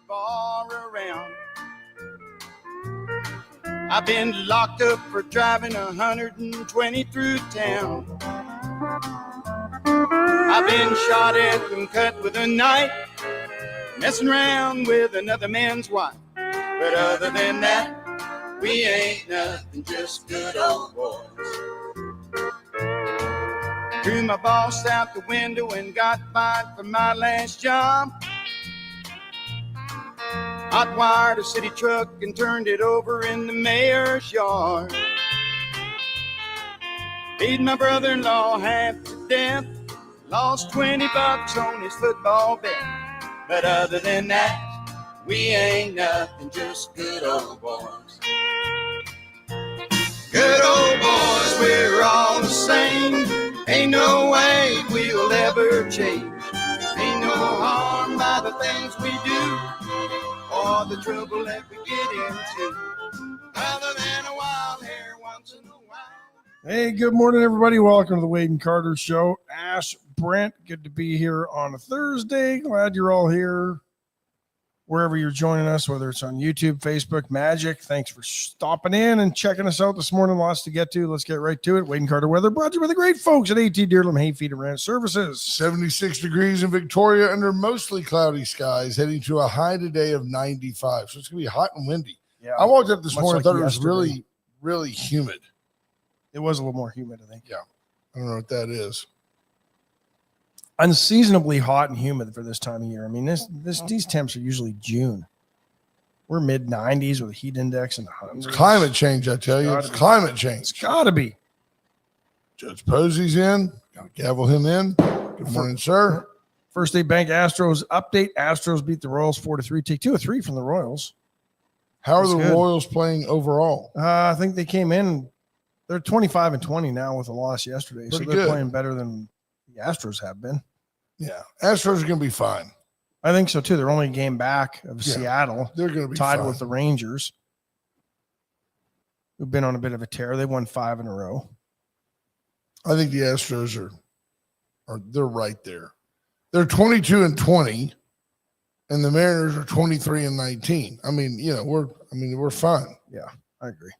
bar around. I've been locked up for driving 120 through town. I've been shot at and cut with a knife, messing around with another man's wife. But other than that, we ain't nothing, just good old boys. Threw my boss out the window and got fired from my last job. Hot wired a city truck and turned it over in the mayor's yard. Paid my brother-in-law half to death. Lost $20 on his football bet. But other than that, we ain't nothing, just good old boys. Good old boys, we're all the same. Ain't no way we'll ever change. Ain't no harm by the things we do or the trouble that we get into. Other than a wild hair once in a while. Hey, good morning, everybody. Welcome to the Wade and Carter Show. Ash, Brent, good to be here on a Thursday. Glad you're all here. Wherever you're joining us, whether it's on YouTube, Facebook, Magic, thanks for stopping in and checking us out this morning. Lots to get to. Let's get right to it. Wade and Carter weather brought to you by the great folks at AT Deerland Hayfeed and Ranch Services. 76 degrees in Victoria under mostly cloudy skies, heading to a high today of 95. So it's going to be hot and windy. Yeah, I walked up this morning, like thought yesterday. it was really, really humid. It was a little more humid, I think. Yeah. I don't know what that is. Unseasonably hot and humid for this time of year. I mean, these temps are usually June. We're mid 90s with a heat index in the hundreds. It's climate change, I tell you. It's climate change. It's got to be. Judge Posey's in. Got to gavel him in. Good morning, sir. First State Bank Astros update. Astros beat the Royals 4-3. Take 2 of 3 from the Royals. How are That's the good. Royals playing overall? I think they came in. They're 25-20 now with a loss yesterday. Pretty so they're good. playing better than the Astros have been. Yeah. Astros are going to be fine. I think so, too. They're only a game back of Seattle, They're going to be tied fine. with the Rangers, who've been on a bit of a tear. They won 5 in a row. I think the Astros are they're right there. They're 22-20, and the Mariners are 23-19. I mean, we're fine. Yeah, I agree.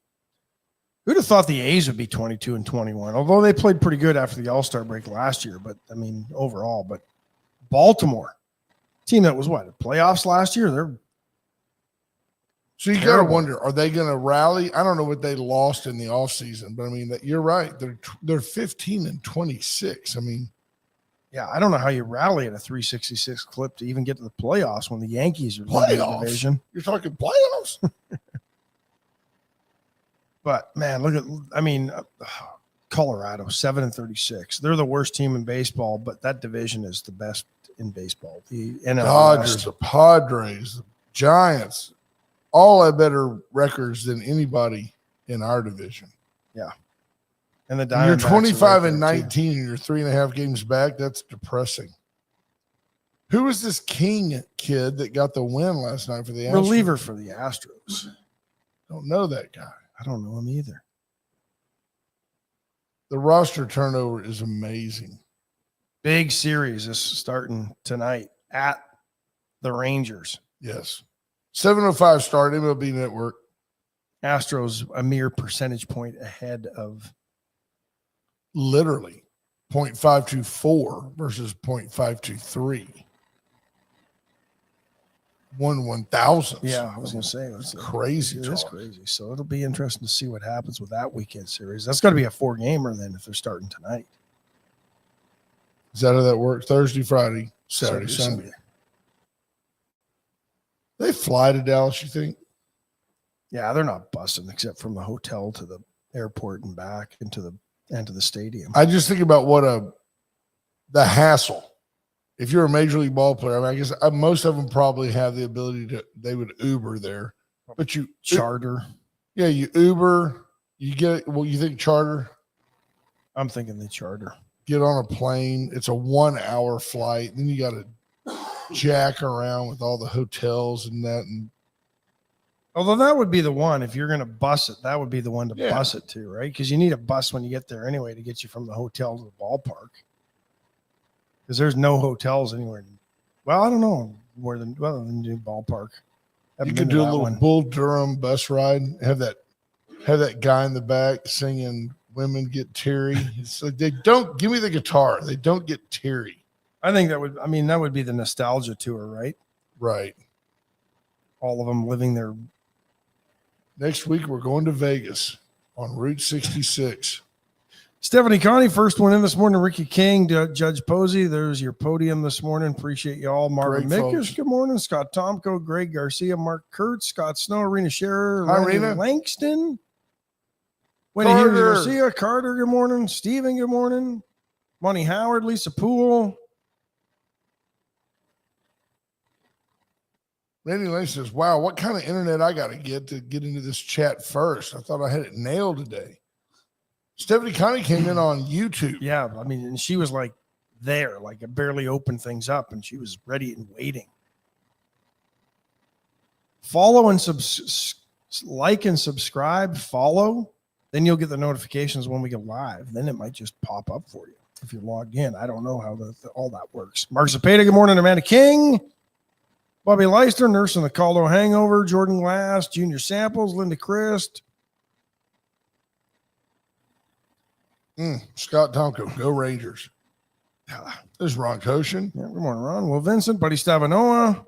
Who'd have thought the A's would be 22-21? Although they played pretty good after the All-Star break last year, but I mean overall. But Baltimore, team that was playoffs last year. They're So you got to wonder, are they going to rally? I don't know what they lost in the offseason, but I mean you're right. They're 15-26. I mean, yeah, I don't know how you rally at a 366 clip to even get to the playoffs when the Yankees are leading the division. You're talking playoffs? But man, Colorado 7-36. They're the worst team in baseball, but that division is the best in baseball. The NL Dodgers, West. the Padres, the Giants, all have better records than anybody in our division. Yeah, and the You're Diamondbacks are right there, 25-19, too. and you're 3.5 games back. That's depressing. Who was this King kid that got the win last night for the Astros? Reliever for the Astros. Don't know that guy. I don't know him either. The roster turnover is amazing. Big series is starting tonight at the Rangers. Yes. 7:05 start, MLB Network. Astros a mere percentage point ahead of. Literally 0.524 versus 0.523. 1/1000. Yeah, I was going to say that's Crazy It is talk. crazy. So it'll be interesting to see what happens with that weekend series. That's got to be a 4-gamer then if they're starting tonight. Is that how that works? Thursday, Friday, Saturday, Sunday. They fly to Dallas, you think? Yeah, they're not busting except from the hotel to the airport and back into the stadium. I just think about the hassle. If you're a major league ball player, I guess most of them probably have the ability they would Uber there, but you Charter. Yeah, you Uber, you think charter, I'm thinking they charter. get on a plane. It's a 1-hour flight. Then you got to jack around with all the hotels and that. And Although that would be the one, if you're going to bus it, that would be the one to Yeah. bus it to, right? Because you need a bus when you get there anyway to get you from the hotel to the ballpark. Because there's no hotels anywhere. Well, I don't know. more than do ballpark. You could do a little Bull Durham bus ride. Have that guy in the back singing "Women Get Teary." It's like they don't give me the guitar. They don't get teary. I think that would be the nostalgia tour, right? Right. All of them living their. Next week we're going to Vegas on Route 66. Stephanie Connie, first one in this morning. Ricky King, Judge Posey. There's your podium this morning. Appreciate you all. Marvin Mickish, good morning. Scott Tomko, Greg Garcia, Mark Kurtz, Scott Snow, Arena Scherer, Randy Langston, Wendy Hughes Garcia, Carter, good morning. Steven, good morning. Monty Howard, Lisa Poole. Randy Langston says, wow, what kind of internet I got to get into this chat first? I thought I had it nailed today. Stephanie Connie came in on YouTube. Yeah, and she was like there, like it barely opened things up, and she was ready and waiting. Follow and like and subscribe, follow. Then you'll get the notifications when we go live. Then it might just pop up for you if you're logged in. I don't know how all that works. Mark Zapata, good morning. Amanda King. Bobby Leister, nursing the Caldo hangover. Jordan Glass, Junior Samples, Linda Christ. Scott Tomko, go Rangers. There's Ron Koshin. Yeah, good morning, Ron. Well, Vincent, Buddy Stavanoa.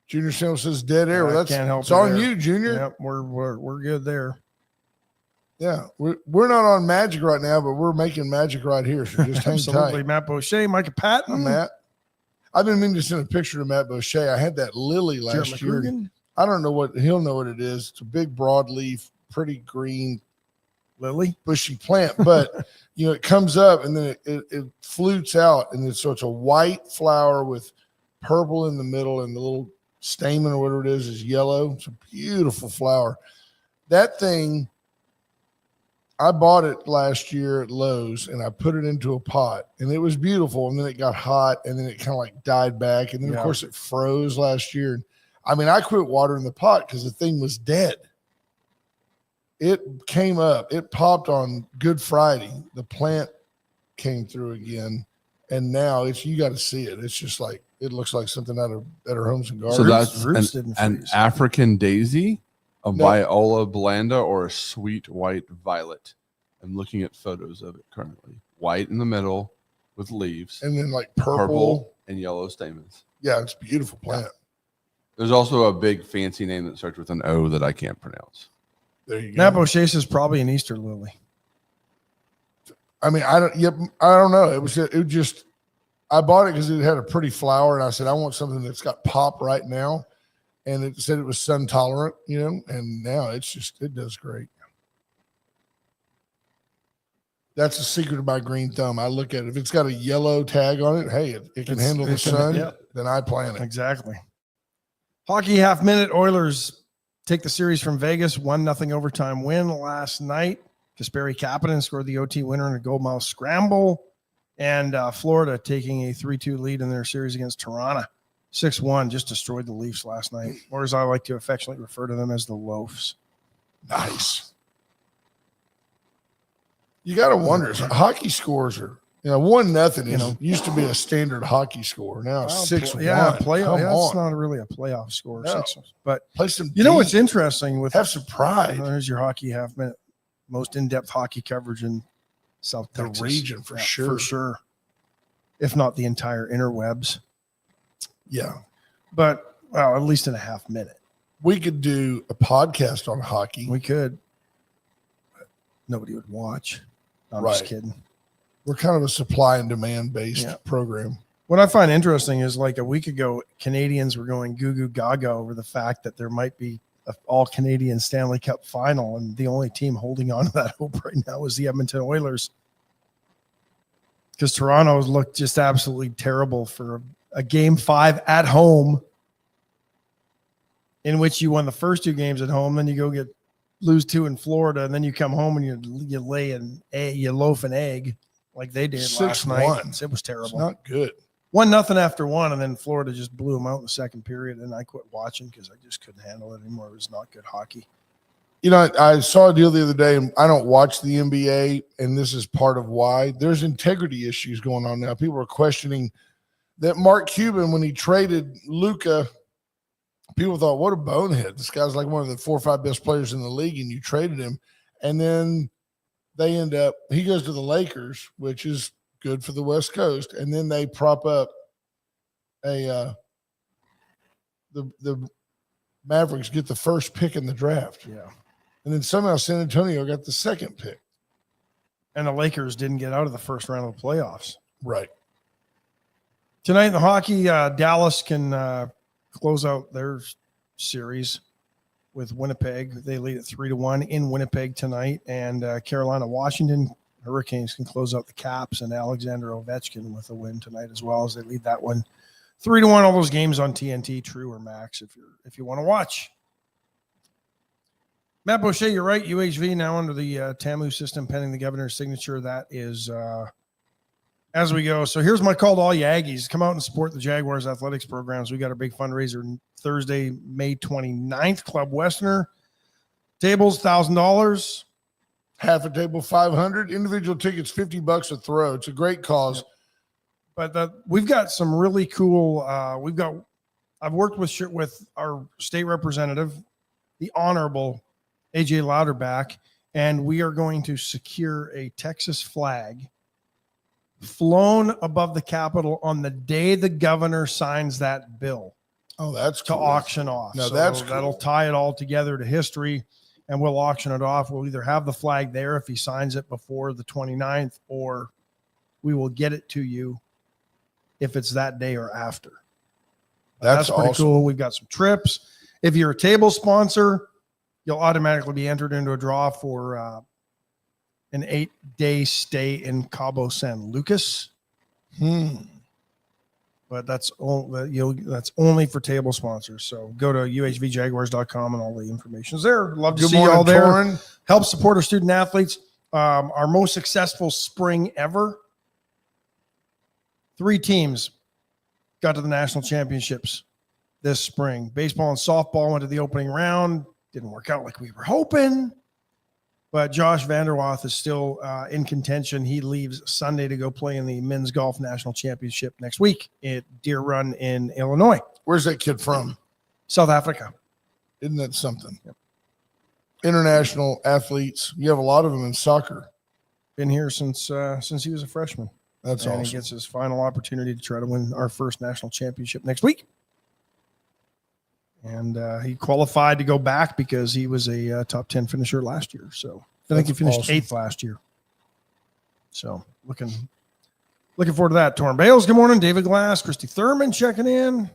Junior Samples says dead air. Well, can't help it's on you, Junior. Yep, we're good there. Yeah, we're not on Magic right now, but we're making Magic right here. So just hang tight. Matt Beauchet, Micah Patton. Matt. I've been meaning to send a picture to Matt Beauchet. I had that lily last year. I don't know he'll know what it is. It's a big broadleaf, pretty green lily, bushy plant, but it comes up and then it flutes out, and so it's a white flower with purple in the middle, and the little stamen or whatever it is yellow. It's a beautiful flower. That thing, I bought it last year at Lowe's, and I put it into a pot, and it was beautiful. And then it got hot, and then it kind of like died back, and then of course it froze last year. I quit watering the pot because the thing was dead. It came up. It popped on Good Friday. The plant came through again, and now you got to see it. It's just like it looks like something out of Better Homes and Gardens. So that's an African daisy, a Viola blanda, or a sweet white violet. I'm looking at photos of it currently. White in the middle with leaves, and then like purple and yellow stamens. Yeah, it's a beautiful plant. Yeah. There's also a big fancy name that starts with an O that I can't pronounce. There you go. Matt Beauchet is probably an Easter lily. I don't know. I bought it because it had a pretty flower, and I said, I want something that's got pop right now. And it said it was sun tolerant, and now it does great. That's the secret of my green thumb. I look at it. If it's got a yellow tag on it, hey, it can handle the sun, then I plant it. Exactly. Hockey half minute. Oilers take the series from Vegas, 1-0 overtime win last night. Kasperi Kapanen scored the OT winner in a goal mouth scramble. And Florida taking a 3-2 lead in their series against Toronto. 6-1, just destroyed the Leafs last night. Or as I like to affectionately refer to them as the Loafs. Nice. You got to wonder, hockey scores are, 1-0 used to be a standard hockey score. Now it's 6-1. Yeah, playoff. It's not really a playoff score. No. But play some. What's interesting with have some pride. There's your hockey half minute, most in-depth hockey coverage in South Texas. The region for sure. For sure. If not the entire interwebs. Yeah. But at least in a half minute. We could do a podcast on hockey. We could. But nobody would watch. I'm just kidding. We're kind of a supply and demand based program. What I find interesting is like a week ago, Canadians were going goo goo gaga over the fact that there might be an all Canadian Stanley Cup final. And the only team holding on to that hope right now is the Edmonton Oilers. Because Toronto's looked just absolutely terrible for a game 5 at home in which you won the first 2 games at home. Then you go lose 2 in Florida, and then you come home and you loaf an egg like they did last night. It was terrible. It's not good. 1-0 after 1, and then Florida just blew them out in the second period, and I quit watching because I just couldn't handle it anymore. It was not good hockey. I saw a deal the other day, and I don't watch the NBA, and this is part of why. There's integrity issues going on now. People are questioning that Mark Cuban, when he traded Luka, people thought, what a bonehead. This guy's like one of the 4 or 5 best players in the league, and you traded him. And then they end up, he goes to the Lakers, which is good for the West Coast. And then they prop up the Mavericks get the first pick in the draft. Yeah. And then somehow San Antonio got the second pick. And the Lakers didn't get out of the first round of the playoffs. Right. Tonight in the hockey, Dallas can close out their series with Winnipeg. They lead at 3-1 in Winnipeg tonight. And Carolina, Washington Hurricanes can close out the Caps, and Alexander Ovechkin with a win tonight as well, as they lead that one 3-1. All those games on TNT, True or Max, if you want to watch. Matt Boucher, you're right. UHV now under the TAMU system pending the governor's signature. That is as we go. So here's my call to all you Aggies. Come out and support the Jaguars athletics programs. We got our big fundraiser Thursday, May 29th, Club Westerner. Tables, $1,000. Half a table, $500. Individual tickets, $50 a throw. It's a great cause. But we've got some really cool. I've worked with our state representative, the Honorable AJ Louderback, and we are going to secure a Texas flag flown above the Capitol on the day the governor signs that bill. Oh, that's to cool. auction off. No, so that's cool. That'll tie it all together to history, and we'll auction it off. We'll either have the flag there if he signs it before the 29th, or we will get it to you if it's that day or after. That's pretty awesome. cool. We've got some trips. If you're a table sponsor, you'll automatically be entered into a draw for an 8-day stay in Cabo San Lucas. But that's only for table sponsors. So go to uhvjaguars.com and all the information is there. Love to see you all there. Torrin. Help support our student athletes. Our most successful spring ever. 3 teams got to the national championships this spring. Baseball and softball went to the opening round. Didn't work out like we were hoping. But Josh Vanderwath is still in contention. He leaves Sunday to go play in the men's golf national championship next week at Deer Run in Illinois. Where's that kid from? South Africa. Isn't that something? Yep. International athletes. You have a lot of them in soccer. Been here since he was a freshman. That's and awesome. he gets his final opportunity to try to win our first national championship next week. And he qualified to go back because he was a top 10 finisher last year. So I think he finished awesome. 8th last year. So looking forward to that. Torrin Bales, good morning. David Glass, Christy Thurman checking in.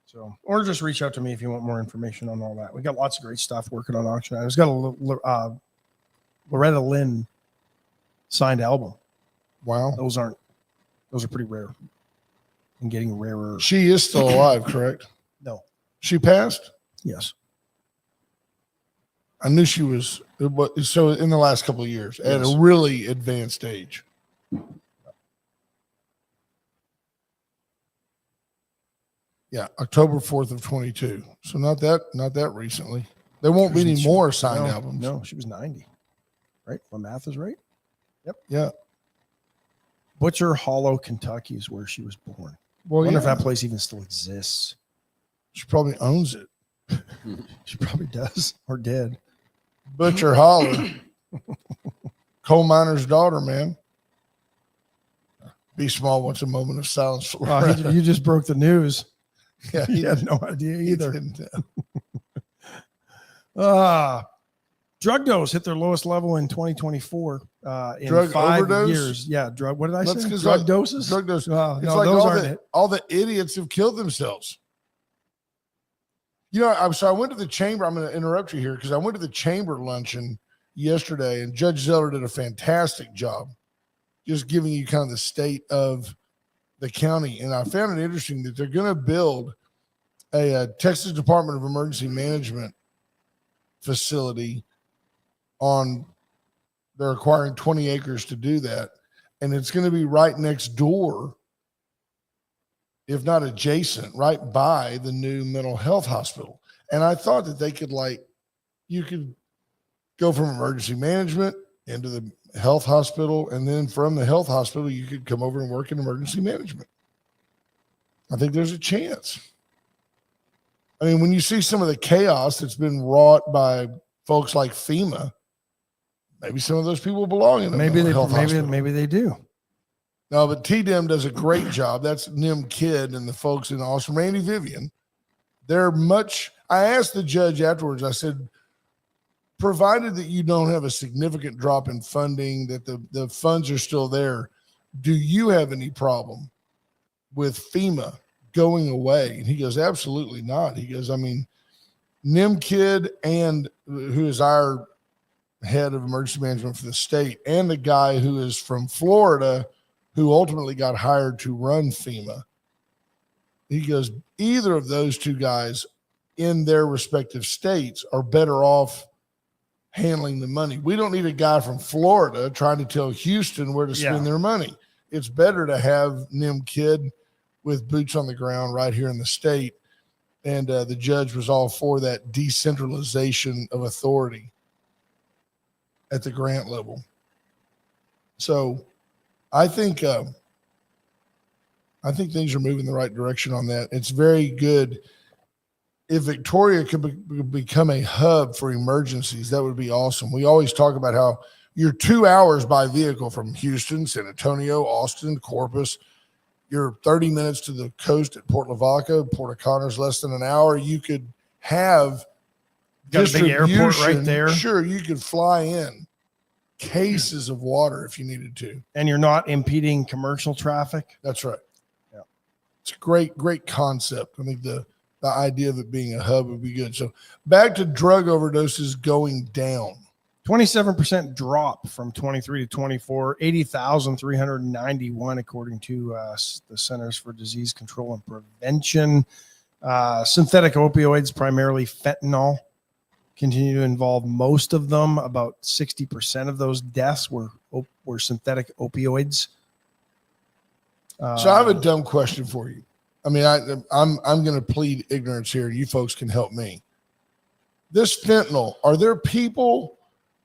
So, or just reach out to me if you want more information on all that. We got lots of great stuff working on auction. I've got a Loretta Lynn signed album. Wow. Those are pretty rare and getting rarer. She is still alive, correct? No. She passed? Yes. I knew she was. So in the last couple of years, at a really advanced age. Yeah, October 4th of 22. So not that recently. There won't be any more signed albums. No, she was 90. Right? My math is right. Yep. Yeah. Butcher Hollow, Kentucky is where she was born. Well, I wonder if that place even still exists. She probably owns it. She probably does or did. Butcher Holler. Coal miner's daughter, man. Be small. What's a moment of silence for? You just broke the news. Yeah, He had no idea either. didn't. Drug dose hit their lowest level in 2024. In Drug 5 overdose? years. Yeah, drug. What did I That's say? 'cause Drug doses. Drug dose. Oh, It's no, like those aren't it. all the idiots have killed themselves. You know, I went to the chamber. I'm going to interrupt you here because I went to the chamber luncheon yesterday, and Judge Zeller did a fantastic job just giving you kind of the state of the county. And I found it interesting that they're going to build a Texas Department of Emergency Management facility they're acquiring 20 acres to do that. And it's going to be right next door, if not adjacent, right by the new mental health hospital. And I thought that they could you could go from emergency management into the health hospital. And then from the health hospital, you could come over and work in emergency management. I think there's a chance. I mean, when you see some of the chaos that's been wrought by folks like FEMA, maybe some of those people belong in a mental health hospital. Maybe they do. No, but TDEM does a great job. That's Nim Kidd and the folks in Austin, Randy Vivian. They're much. I asked the judge afterwards, I said, provided that you don't have a significant drop in funding, that the funds are still there, do you have any problem with FEMA going away? And he goes, absolutely not. He goes, I mean, Nim Kidd, and who is our head of emergency management for the state, and the guy who is from Florida, who ultimately got hired to run FEMA. He goes, either of those two guys in their respective states are better off handling the money. We don't need a guy from Florida trying to tell Houston where to spend their money. It's better to have Nim Kidd with boots on the ground right here in the state. And the judge was all for that decentralization of authority at the grant level. So I think things are moving in the right direction on that. It's very good. If Victoria could become a hub for emergencies, that would be awesome. We always talk about how you're 2 hours by vehicle from Houston, San Antonio, Austin, Corpus. You're 30 minutes to the coast at Port Lavaca. Port O'Connor's less than an hour. You could have Got a big airport right there. Sure, you could fly in cases of water if you needed to. And you're not impeding commercial traffic. That's right. Yeah. It's a great concept. I think the idea of it being a hub would be good. So back to drug overdoses going down. 27% drop from 23 to 24, 80,391, according to the Centers for Disease Control and Prevention. Synthetic opioids, primarily fentanyl, continue to involve most of them. About 60% of those deaths were synthetic opioids. So I have a dumb question for you. I mean, I'm going to plead ignorance here. You folks can help me. This fentanyl, are there people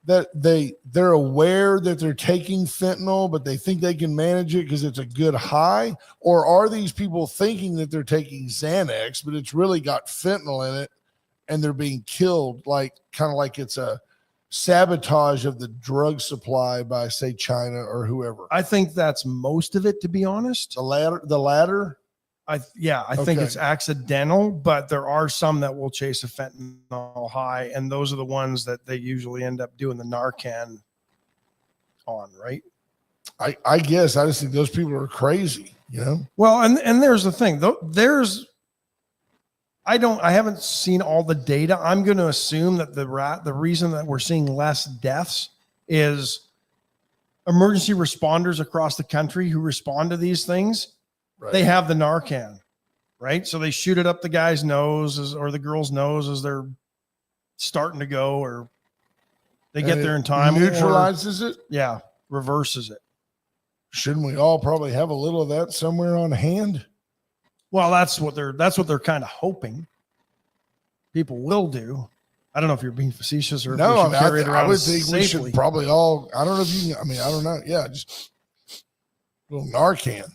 that they're aware that they're taking fentanyl, but they think they can manage it because it's a good high? Or are these people thinking that they're taking Xanax, but it's really got fentanyl in it and they're being killed, kind of like it's a sabotage of the drug supply by, say, China or whoever? I think that's most of it, to be honest. The latter? I think it's accidental, but there are some that will chase a fentanyl high, and those are the ones that they usually end up doing the Narcan on, right? I guess I just think those people are crazy, you know? Well, and there's the thing, though. I haven't seen all the data. I'm going to assume that the reason that we're seeing less deaths is emergency responders across the country who respond to these things. Right. They have the Narcan, right? So they shoot it up the guy's nose or the girl's nose as they're starting to go, or they get there in time. Neutralizes it? Yeah, reverses it. Shouldn't we all probably have a little of that somewhere on hand? Well, that's what they're kind of hoping people will do. I don't know if you're being facetious or if we should carry it around. I would think safely. We should probably all. I don't know if you. I mean, I don't know. Yeah, just a little Narcan.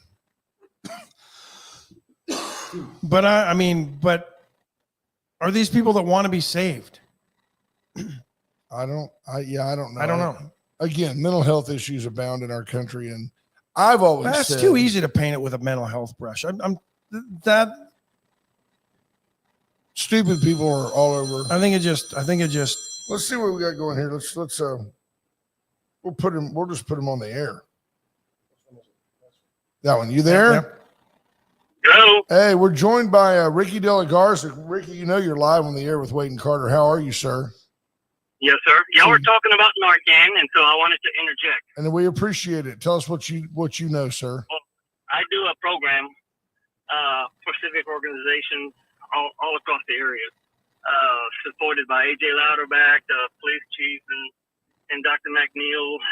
But but are these people that want to be saved? I don't know. I don't know. Again, mental health issues abound in our country, and I've always that's said, too easy to paint it with a mental health brush. That stupid people are all over. I think it just. Let's see what we got going here. Let's we'll just put him on the air. That one, you there? Yep. Hello. Hey, we're joined by Ricky De La Garza. Ricky, you know you're live on the air with Wade and Carter. How are you, sir? Yes, sir. Y'all were talking about Narcan, and so I wanted to interject. And we appreciate it. Tell us what you know, sir. Well, I do a program for civic organizations all across the area, supported by AJ Louderback, the police chief, and Dr. McNeil.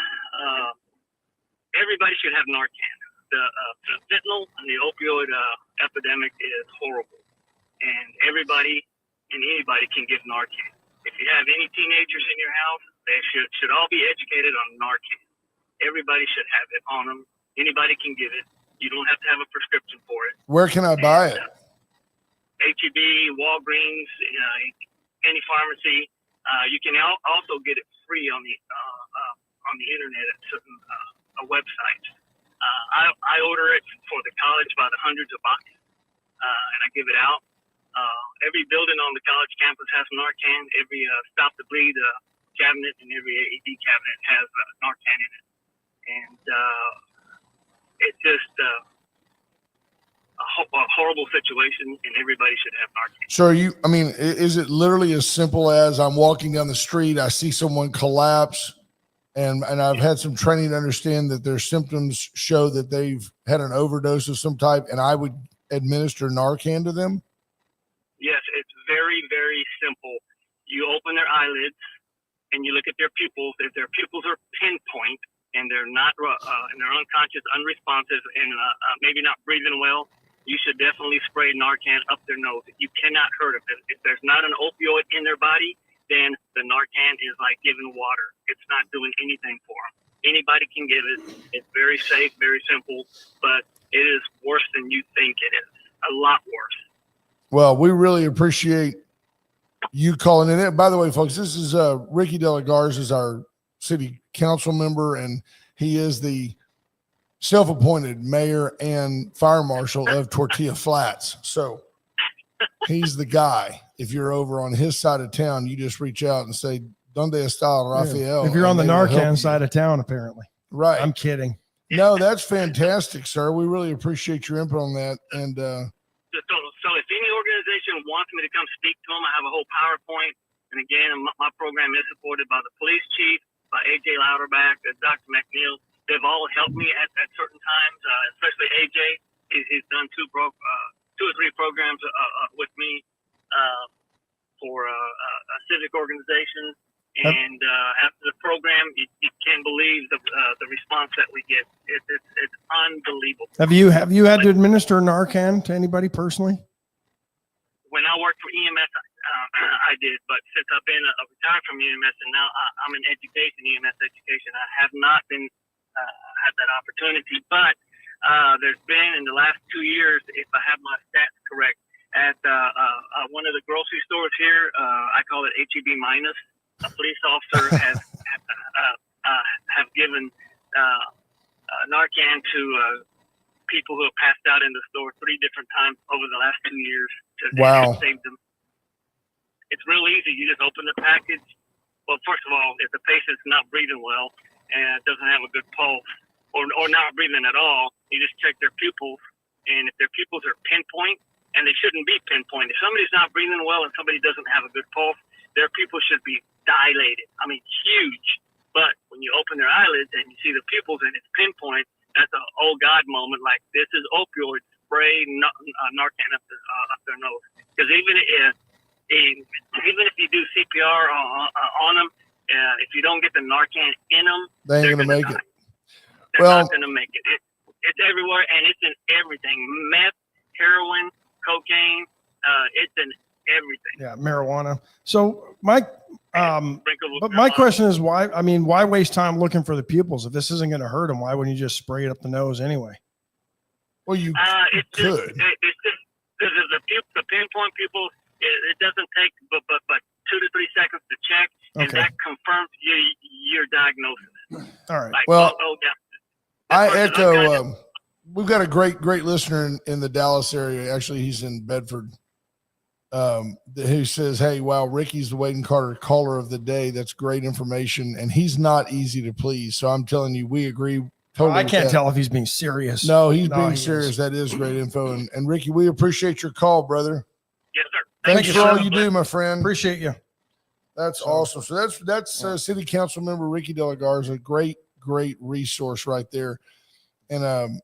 Everybody should have Narcan. The fentanyl and the opioid epidemic is horrible, and everybody and anybody can get Narcan. If you have any teenagers in your house, they should all be educated on Narcan. Everybody should have it on them. Anybody can get it. You don't have to have a prescription for it. Where can I buy it? HEB, Walgreens, any pharmacy. You can also get it free on the internet at certain websites. I order it for the college by the hundreds of boxes, and I give it out. Every building on the college campus has Narcan. Every Stop the Bleed cabinet and every AED cabinet has Narcan in it. And it's just a horrible situation, and everybody should have Narcan. So is it literally as simple as I'm walking down the street, I see someone collapse, and I've had some training to understand that their symptoms show that they've had an overdose of some type, and I would administer Narcan to them? Yes, it's very, very simple. You open their eyelids and you look at their pupils. If their pupils are pinpoint and they're not, and they're unconscious, unresponsive, and maybe not breathing well, you should definitely spray Narcan up their nose. You cannot hurt them. If there's not an opioid in their body, then the Narcan is like giving water. It's not doing anything for them. Anybody can give it. It's very safe, very simple, but it is worse than you think it is. A lot worse. Well, we really appreciate you calling in. By the way, folks, this is Ricky De La Garza is our city council member, and he is the self-appointed mayor and fire marshal of Tortilla Flats. So he's the guy. If you're over on his side of town, you just reach out and say, "Donde está Rafael?" If you're on the Narcan side of town, apparently. Right. I'm kidding. No, that's fantastic, sir. We really appreciate your input on that. And so if any organization wants me to come speak to them, I have a whole PowerPoint. And again, my program is supported by the police chief, by AJ Louderback, Dr. McNeil. They've all helped me at certain times, especially AJ. He's done two or three programs with me for a civic organization. And after the program, you can't believe the response that we get. It's unbelievable. Have you had to administer Narcan to anybody personally? When I worked for EMS, I did, but since I've been retired from EMS and now I'm in EMS education, I have not been had that opportunity. But there's been in the last 2 years, if I have my stats correct, at one of the grocery stores here, I call it HEB minus. A police officer have given Narcan to people who have passed out in the store 3 different times over the last 2 years to save them. It's real easy. You just open the package. Well, first of all, if the patient's not breathing well and doesn't have a good pulse or not breathing at all, you just check their pupils. And if their pupils are pinpoint, and they shouldn't be pinpoint. If somebody's not breathing well and somebody doesn't have a good pulse, their pupils should be dilated. I mean, huge. But when you open their eyelids and you see the pupils and it's pinpoint, that's an oh God moment. Like, this is opioid, spray Narcan up their nose. Because even if you do CPR on them, if you don't get the Narcan in them, they ain't gonna make it. They're not gonna make it. It's everywhere, and it's in everything: meth, heroin, cocaine. It's in everything. Yeah, marijuana. So my question is why? I mean, why waste time looking for the pupils if this isn't going to hurt them? Why wouldn't you just spray it up the nose anyway? Well, you it's could. It's just the pinpoint pupils. It doesn't take but 2 to 3 seconds to check, and that confirms your diagnosis. All right. Like, well, yeah. I echo. We've got a great listener in the Dallas area. Actually, he's in Bedford. Who says, "Hey, wow, Ricky's the Wade and Carter caller of the day. That's great information, and he's not easy to please." So I'm telling you, we agree totally. I can't tell if he's being serious. No, he's being serious. That is great info, and Ricky, we appreciate your call, brother. Yes, sir. Thanks for all you do, my friend. Appreciate you. That's awesome. So that's City Council member Ricky De La Garza, great resource right there. And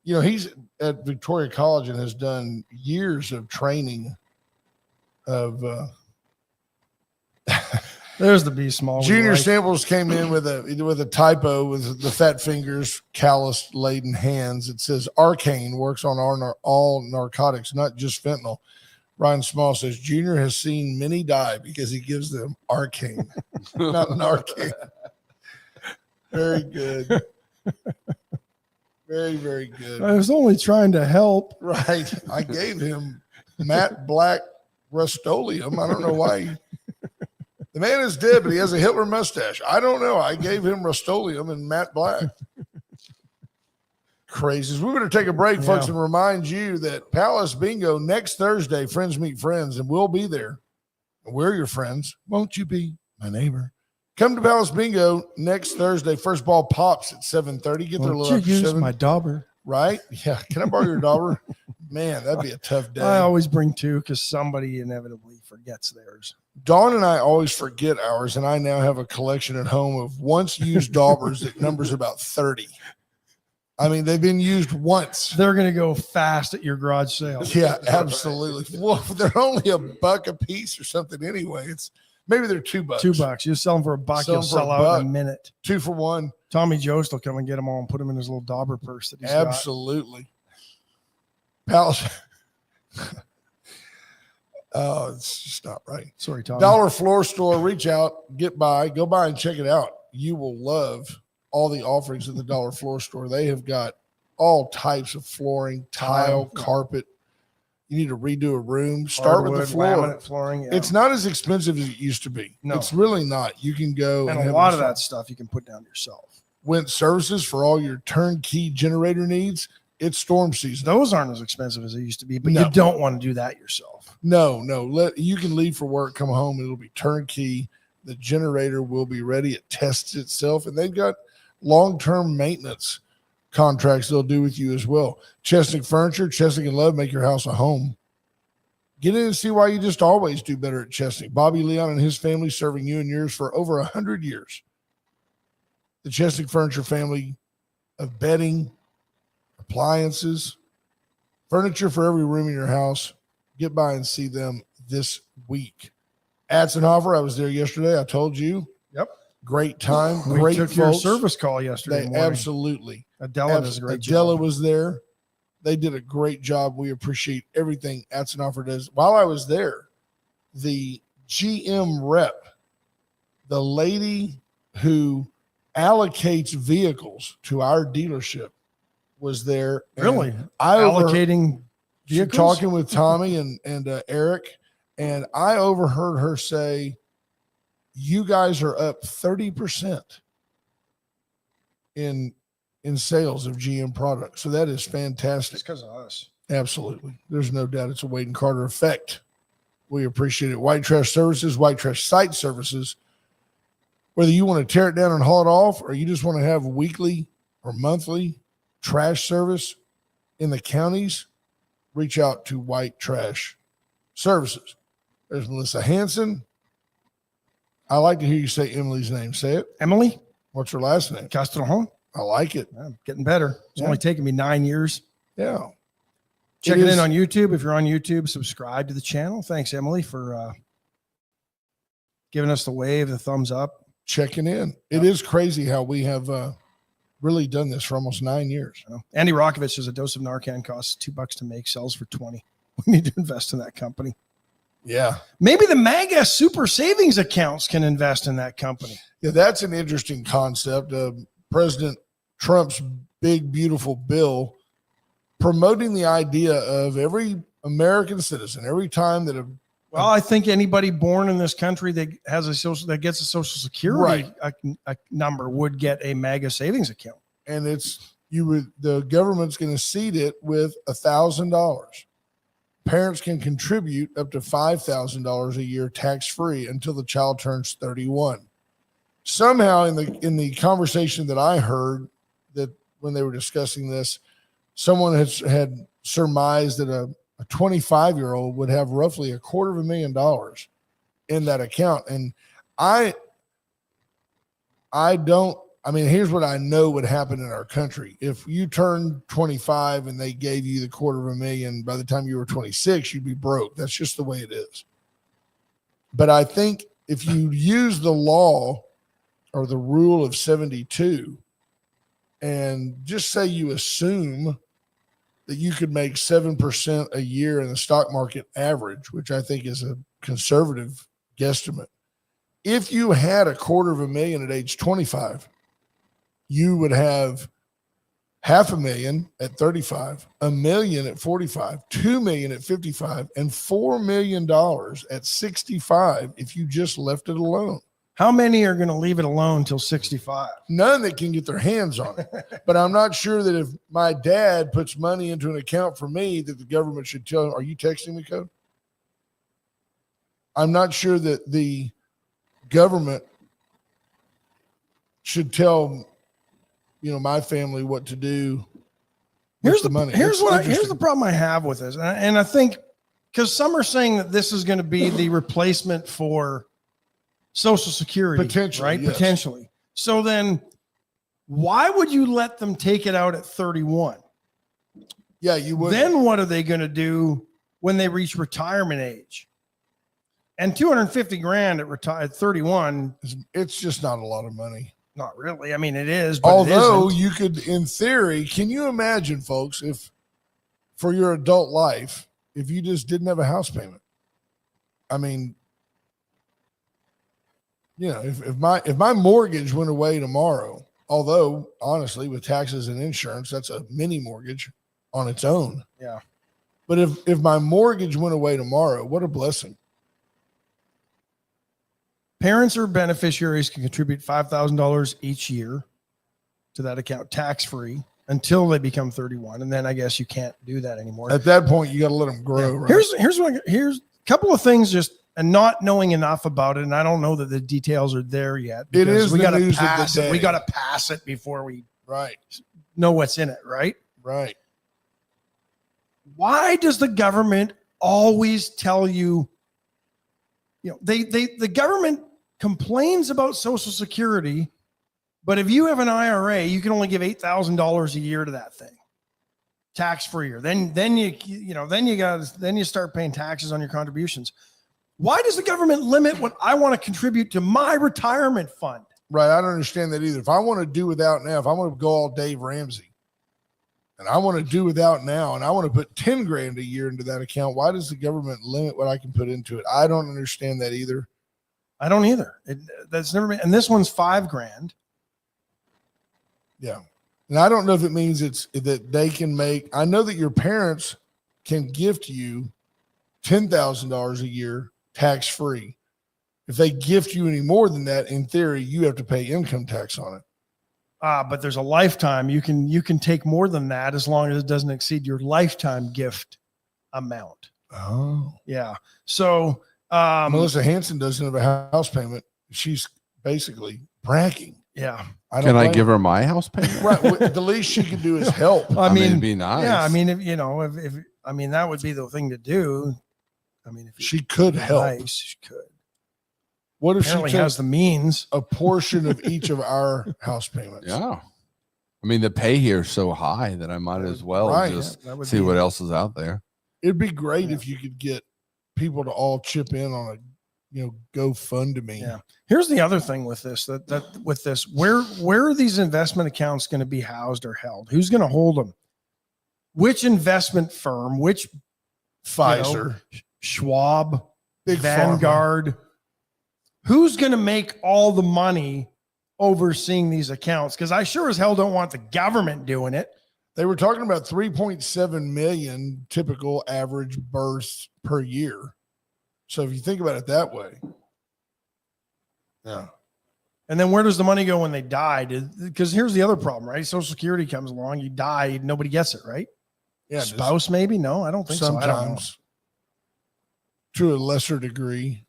he's at Victoria College and has done years of training of there's the B small. Junior Samples came in with a typo with the fat fingers, callus laden hands. It says Arcane works on all narcotics, not just fentanyl. Ryan Small says Junior has seen many die because he gives them Arcane, not an Arcane. Very good. Very, very good. I was only trying to help. Right. I gave him matte black Rust-Oleum. I don't know why. The man is dead, but he has a Hitler mustache. I don't know. I gave him Rust-Oleum and matte black. Crazies. We better take a break, folks, and remind you that Palace Bingo next Thursday, Friends Meet Friends, and we'll be there. We're your friends. Won't you be my neighbor? Come to Palace Bingo next Thursday. First ball pops at 7:30. Get there a little after 7. My dauber. Right? Yeah. Can I borrow your dauber? Man, that'd be a tough day. I always bring 2 because somebody inevitably forgets theirs. Dawn and I always forget ours, and I now have a collection at home of once used daubers that numbers about 30. I mean, they've been used once. They're going to go fast at your garage sale. Yeah, absolutely. Well, they're only $1 a piece or something anyway. Maybe they're $2. $2. You sell them for $1, you'll sell out in a minute. 2 for $1. Tommy Jost will come and get them all and put them in his little dauber purse that he's absolutely got. Palace. Oh, it's just not right. Sorry, Tommy. Dollar Floor Store. Reach out, go by and check it out. You will love all the offerings at the Dollar Floor Store. They have got all types of flooring, tile, carpet. You need to redo a room. Start with the floor. Laminate flooring. Yeah. It's not as expensive as it used to be. No. It's really not. You can go and a lot of that stuff you can put down yourself. Went Services for all your turnkey generator needs. It's storm season. Those aren't as expensive as they used to be, but you don't want to do that yourself. No. You can leave for work, come home, it'll be turnkey. The generator will be ready. It tests itself, and they've got long-term maintenance contracts they'll do with you as well. Chesnick Furniture, Chesnick and Love, make your house a home. Get in and see why you just always do better at Chesnick. Bobby Leon and his family serving you and yours for over 100 years. The Chesnick Furniture family of bedding, appliances, furniture for every room in your house. Get by and see them this week. Atzenhofer, I was there yesterday. I told you. Yep. Great time. We Great took folks. your service call yesterday morning. Absolutely. Adela does a great job. Adela was there. They did a great job. We appreciate everything Atzenhofer does. While I was there, the GM rep, the lady who allocates vehicles to our dealership, was there. Really? Allocating vehicles? Talking with Tommy and Eric, and I overheard her say, you guys are up 30% in sales of GM products. So that is fantastic. It's because of us. Absolutely. There's no doubt it's a Wade and Carter effect. We appreciate it. White Trash Services, White Trash Site Services. Whether you want to tear it down and haul it off, or you just want to have weekly or monthly trash service in the counties, reach out to White Trash Services. There's Melissa Hanson. I like to hear you say Emily's name. Say it. Emily? What's her last name? Castlejon. I like it. I'm getting better. It's only taken me 9 years. Yeah. Check it in on YouTube. If you're on YouTube, subscribe to the channel. Thanks, Emily, for giving us the wave, the thumbs up. Checking in. It is crazy how we have really done this for almost 9 years. Andy Rokovich says a dose of Narcan costs $2 to make, sells for 20. We need to invest in that company. Yeah. Maybe the MAGA super savings accounts can invest in that company. Yeah, that's an interesting concept. President Trump's big, beautiful bill promoting the idea of every American citizen, every time that well, I think anybody born in this country that has that gets a social security number would get a MAGA savings account. And the government's going to seed it with $1,000. Parents can contribute up to $5,000 a year tax-free until the child turns 31. Somehow in the conversation that I heard, that when they were discussing this, someone had surmised that a 25-year-old would have roughly $250,000 in that account. And here's what I know would happen in our country. If you turn 25 and they gave you the $250,000, by the time you were 26, you'd be broke. That's just the way it is. But I think if you use the law or the rule of 72 and just say you assume that you could make 7% a year in the stock market average, which I think is a conservative guesstimate. If you had $250,000 at age 25, you would have $500,000 at 35, $1 million at 45, $2 million at 55, and $4 million at 65 if you just left it alone. How many are going to leave it alone till 65? None that can get their hands on it. But I'm not sure that if my dad puts money into an account for me that the government should tell him, are you texting me, Code? I'm not sure that the government should tell, my family what to do. Here's the money. Here's the problem I have with this. And I think because some are saying that this is going to be the replacement for Social Security, potentially, right? Yes. Potentially. So then why would you let them take it out at 31? Yeah, you would. Then what are they going to do when they reach retirement age? And 250 grand at 31, it's just not a lot of money. not really. I mean, it is, but although it isn't. you could, in theory, can you imagine, folks, if for your adult life, if you just didn't have a house payment? I mean, if my mortgage went away tomorrow, although honestly, with taxes and insurance, that's a mini mortgage on its own. Yeah. But if my mortgage went away tomorrow, what a blessing. Parents or beneficiaries can contribute $5,000 each year to that account tax-free until they become 31. And then I guess you can't do that anymore. At that point, you got to let them grow. Yeah. Right? Here's a couple of things and not knowing enough about it. And I don't know that the details are there yet. It is we the gotta news pass of the day. it. We got to pass it before we Right. know what's in it. Right. Right. Why does the government always tell you, the government complains about Social Security, but if you have an IRA, you can only give $8,000 a year to that thing, tax free. Or then you start paying taxes on your contributions. Why does the government limit what I want to contribute to my retirement fund? Right. I don't understand that either. If I want to do without now, if I want to go all Dave Ramsey and I want to do without now, and I want to put 10 grand a year into that account, why does the government limit what I can put into it? I don't understand that either. I don't either. That's never been, and this one's $5 grand. Yeah. And I don't know if it means it's that they can make, I know that your parents can gift you $10,000 a year tax-free. If they gift you any more than that, in theory, you have to pay income tax on it. But there's a lifetime. You can take more than that as long as it doesn't exceed your lifetime gift amount. Oh. Yeah. So Melissa Hanson doesn't have a house payment. She's basically bragging. Yeah. Can I give her my house payment? Right. The least she can do is help. I mean, it'd be nice. Yeah. I mean, if that would be the thing to do. I mean, if she could help. Nice, she could. What if Apparently she has the means? A portion of each of our house payments. Yeah. I mean, the pay here is so high that I might as well just see what else is out there. It'd be great if you could get people to all chip in on a, GoFundMe. Yeah. Here's the other thing with this, where are these investment accounts going to be housed or held? Who's going to hold them? Which investment firm, which Pfizer, Schwab, Big Vanguard, Pharma. Who's going to make all the money overseeing these accounts? Because I sure as hell don't want the government doing it. They were talking about 3.7 million typical average births per year. So if you think about it that way. Yeah. And then where does the money go when they die? Because here's the other problem, right? Social Security comes along, you die, nobody gets it, right? Yeah. Spouse maybe? No, I don't think sometimes, so. I don't know. To a lesser degree.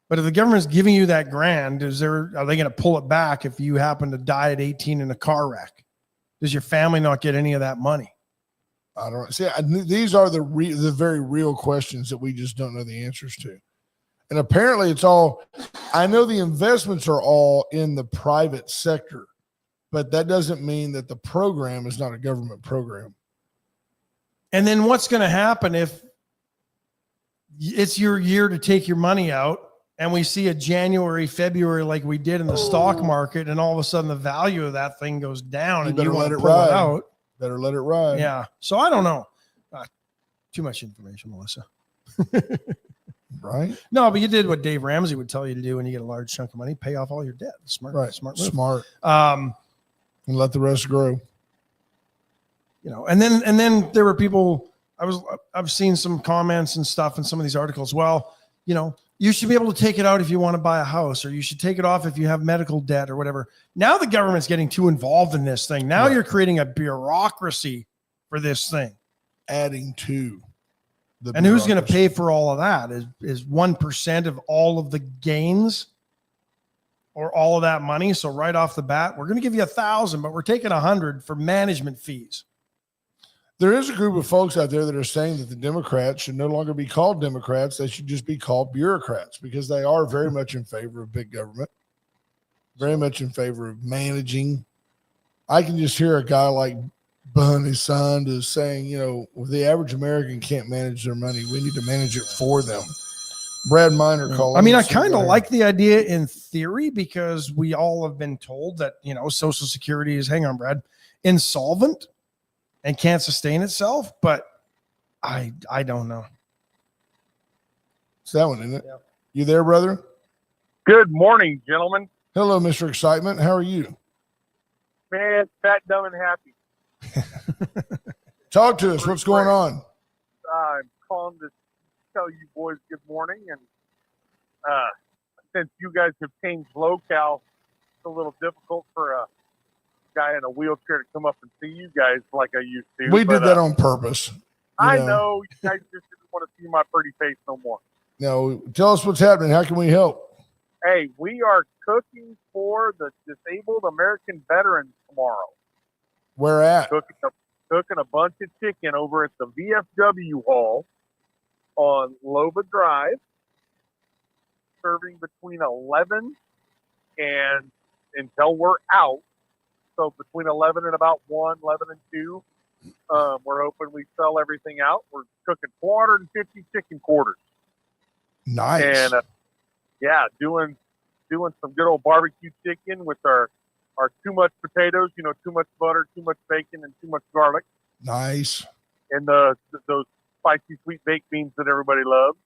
But if the government's giving you that grand, are they going to pull it back if you happen to die at 18 in a car wreck? Does your family not get any of that money? I don't see. These are the very real questions that we just don't know the answers to. And apparently it's all, I know the investments are all in the private sector, but that doesn't mean that the program is not a government program. And then what's going to happen if it's your year to take your money out and we see a January, February, like we did in the stock market, and all of a sudden the value of that thing goes down and you want to pull it out? Better let it ride. Yeah. So I don't know. Too much information, Melissa. Right? No, but you did what Dave Ramsey would tell you to do when you get a large chunk of money: pay off all your debt. Smart, right? Smart. And let the rest grow. And then there were people. I've seen some comments and stuff in some of these articles. Well, you should be able to take it out if you want to buy a house, or you should take it off if you have medical debt or whatever. Now the government's getting too involved in this thing. Now you're creating a bureaucracy for this thing. Adding to the and who's going to pay for all of that? Is 1% of all of the gains or all of that money? So right off the bat, we're going to give you 1,000, but we're taking 100 for management fees. There is a group of folks out there that are saying that the Democrats should no longer be called Democrats. They should just be called bureaucrats, because they are very much in favor of big government, very much in favor of managing. I can just hear a guy like Bernie Sanders saying, the average American can't manage their money. We need to manage it for them. Brad Miner calling. I mean, I kind of like the idea in theory, because we all have been told that, Social Security is, hang on, Brad, insolvent and can't sustain itself, but I don't know. It's that one, isn't it? Yep. You there, brother? Good morning, gentlemen. Hello, Mr. Excitement. How are you? Man, fat, dumb, and happy. Talk to us. What's going on? I'm calling to tell you boys good morning. And since you guys have changed locale, it's a little difficult for a guy in a wheelchair to come up and see you guys like I used to. We did that on purpose. I know. You guys just didn't want to see my pretty face no more. No, tell us what's happening. How can we help? Hey, we are cooking for the disabled American veterans tomorrow. Where at? Cooking a bunch of chicken over at the VFW Hall on Lova Drive, serving between 11 and until we're out. So between 11 and about 1, 11 and 2, we're hoping we sell everything out. We're cooking 450 chicken quarters. Nice. And doing some good old barbecue chicken with our too much potatoes, too much butter, too much bacon, and too much garlic. Nice. And those spicy sweet baked beans that everybody loves.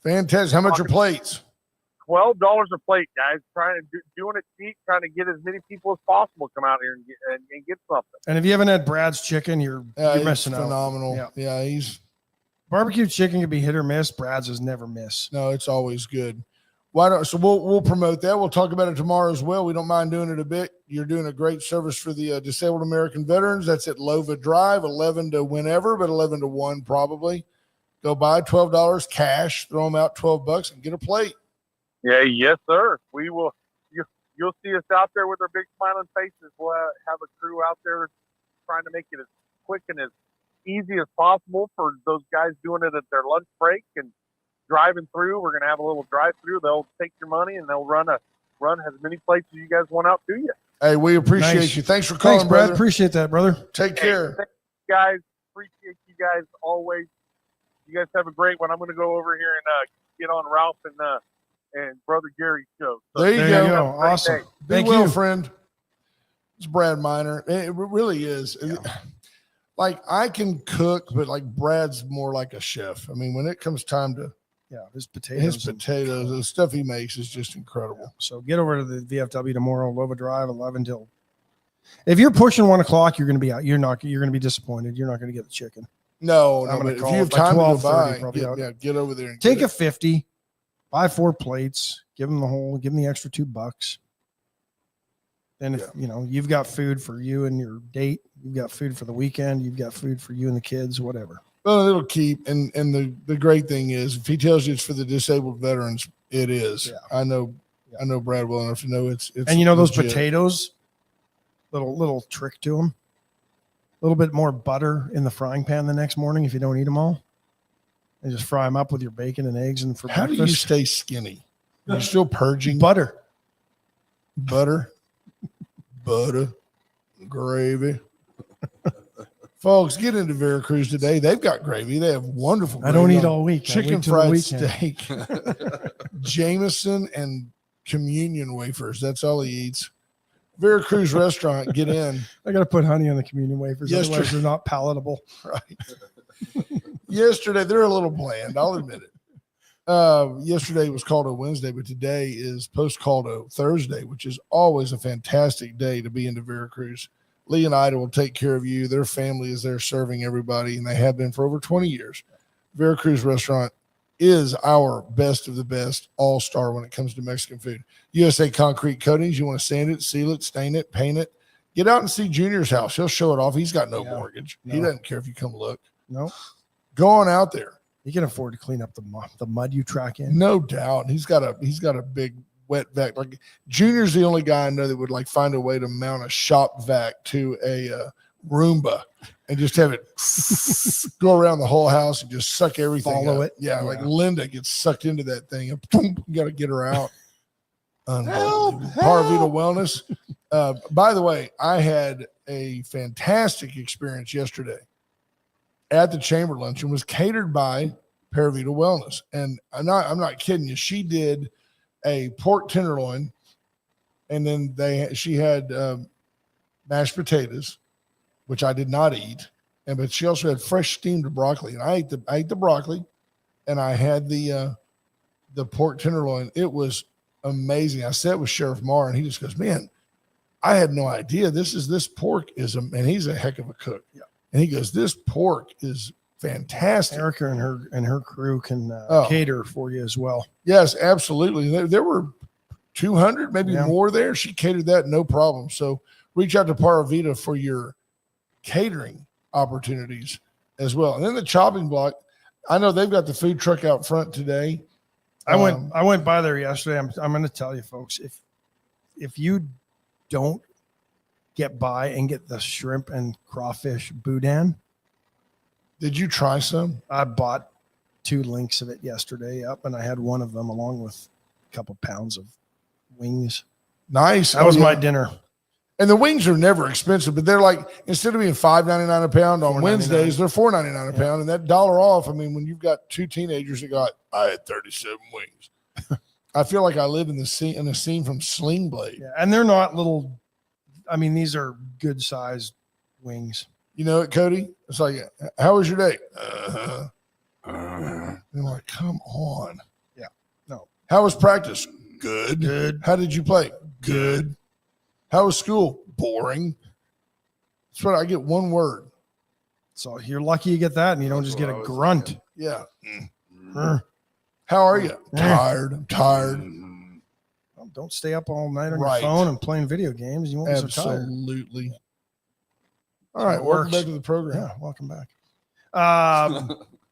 Fantastic. How much are plates? $12 a plate, guys. Doing it cheap, trying to get as many people as possible come out here and get something. And if you haven't had Brad's chicken, you're missing out. Phenomenal. Yeah, barbecue chicken can be hit or miss. Brad's is never miss. No, it's always good. So we'll promote that. We'll talk about it tomorrow as well. We don't mind doing it a bit. You're doing a great service for the disabled American veterans. That's at Lova Drive, 11 to whenever, but 11 to 1 probably. Go buy $12 cash, throw them out $12 and get a plate. Yeah, yes, sir. We will. You'll see us out there with our big smiling faces. We'll have a crew out there trying to make it as quick and as easy as possible for those guys doing it at their lunch break and driving through. We're going to have a little drive-through. They'll take your money and they'll run as many plates as you guys want out to you. Hey, we appreciate you. Thanks for calling, Thanks, Brad. Brother. Appreciate that, brother. Take care. Thanks, guys. Appreciate you guys always. You guys have a great one. I'm going to go over here and get on Ralph and Brother Gary's show. So there you go. Awesome. Thank you, friend. It's Brad Miner. It really is. Yeah. Like, I can cook, but like Brad's more like a chef. I mean, when it comes time to his potatoes, the stuff he makes is just incredible. Yeah. So get over to the VFW tomorrow, Lova Drive, 11 till. If you're pushing 1 o'clock, you're going to be out. You're going to be disappointed. You're not going to get the chicken. No. But if you have time to go by, get over there and take a 50. Buy 4 plates, give them the extra $2. And if you've got food for you and your date, you've got food for the weekend, you've got food for you and the kids, whatever. Well, it'll keep. And the great thing is, if he tells you it's for the disabled veterans, it is. Yeah. I know Brad well enough to know it's and those potatoes, little trick to them, a little bit more butter in the frying pan the next morning if you don't eat them all. And just fry them up with your bacon and eggs and for How breakfast. do you stay skinny? Are you still purging? Butter, gravy. Folks, get into Veracruz today. They've got gravy. They have wonderful gravy. I don't eat all week. Chicken fried steak, Jameson, and communion wafers. That's all he eats. Veracruz restaurant, get in. I got to put honey on the communion wafers. Otherwise, they're not palatable. Right. Yesterday, they're a little bland. I'll admit it. Yesterday was called a Wednesday, but today is post called a Thursday, which is always a fantastic day to be into Veracruz. Lee and Ida will take care of you. Their family is there serving everybody, and they have been for over 20 years. Veracruz Restaurant is our best of the best, all-star when it comes to Mexican food. USA Concrete Coatings, you want to sand it, seal it, stain it, paint it. Get out and see Junior's house. He'll show it off. He's got no mortgage. No. He doesn't care if you come look. No. Go on out there. You can afford to clean up the mud you track in. No doubt. He's got a big wet vac. Like Junior's the only guy I know that would like find a way to mount a shop vac to a Roomba and just have it go around the whole house and just suck everything. Follow up. it. Yeah, like Linda gets sucked into that thing and boom, you got to get her out. Unbelievable. Parvita Wellness. By the way, I had a fantastic experience yesterday at the chamber luncheon. Was catered by Paravita Wellness, and I'm not kidding you. She did a pork tenderloin, and then she had mashed potatoes, which I did not eat, but she also had fresh steamed broccoli, and I ate the broccoli, and I had the pork tenderloin. It was amazing. I sat with Sheriff Marr, and he just goes, "Man, I had no idea this pork is and he's a heck of a cook." Yeah. And he goes, "This pork is fantastic." Erica and her crew can cater for you as well. Yes, absolutely. There were 200, maybe more there. She catered that, no problem. So reach out to Paravita for your catering opportunities as well. And then the chopping block, I know they've got the food truck out front today. I went by there yesterday. I'm going to tell you folks, if you don't get by and get the shrimp and crawfish boudin. Did you try some? I bought 2 links of it yesterday up, and I had one of them along with a couple pounds of wings. Nice. That was my dinner. And the wings are never expensive, but they're like, instead of being $5.99 a pound on Wednesdays, they're $4.99 a pound. And that $1 off, I mean, when you've got 2 teenagers that got, I had 37 wings. I feel like I live in a scene from Sling Blade. Yeah, and they're not little. I mean, these are good sized wings. You know it, Cody? It's like, how was your day? I'm like, come on. Yeah. No. How was practice? Good. Good. How did you play? Good. How was school? Boring. That's what I get, one word. So you're lucky you get that, and you don't just get a grunt. Yeah. How are you? Tired. I'm tired. Well, don't stay up all night on your phone and playing video games. You won't be so tired. Absolutely. All right. Welcome back to the program. Yeah, welcome back.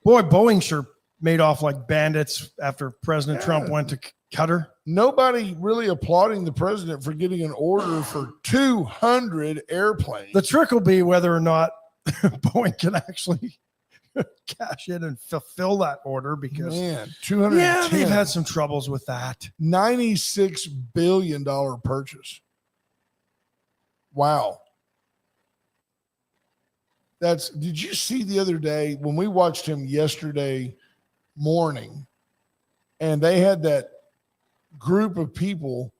Boy, Boeing sure made off like bandits after President Trump went to Qatar. Nobody really applauding the president for getting an order for 200 airplanes. The trick will be whether or not Boeing can actually cash in and fulfill that order, because 210. Yeah, they've had some troubles with that. $96 billion purchase. Wow. Did you see the other day when we watched him yesterday morning, and they had that group of people,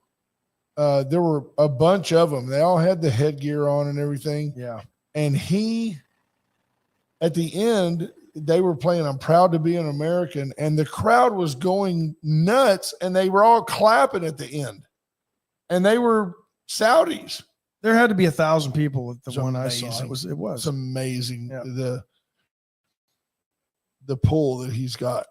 there were a bunch of them. They all had the headgear on and everything. Yeah. And at the end, they were playing "I'm Proud to Be an American," and the crowd was going nuts, and they were all clapping at the end. And they were Saudis. There had to be 1,000 people at the one amazing. I saw. It was. It's amazing. Yeah. The pull that he's got.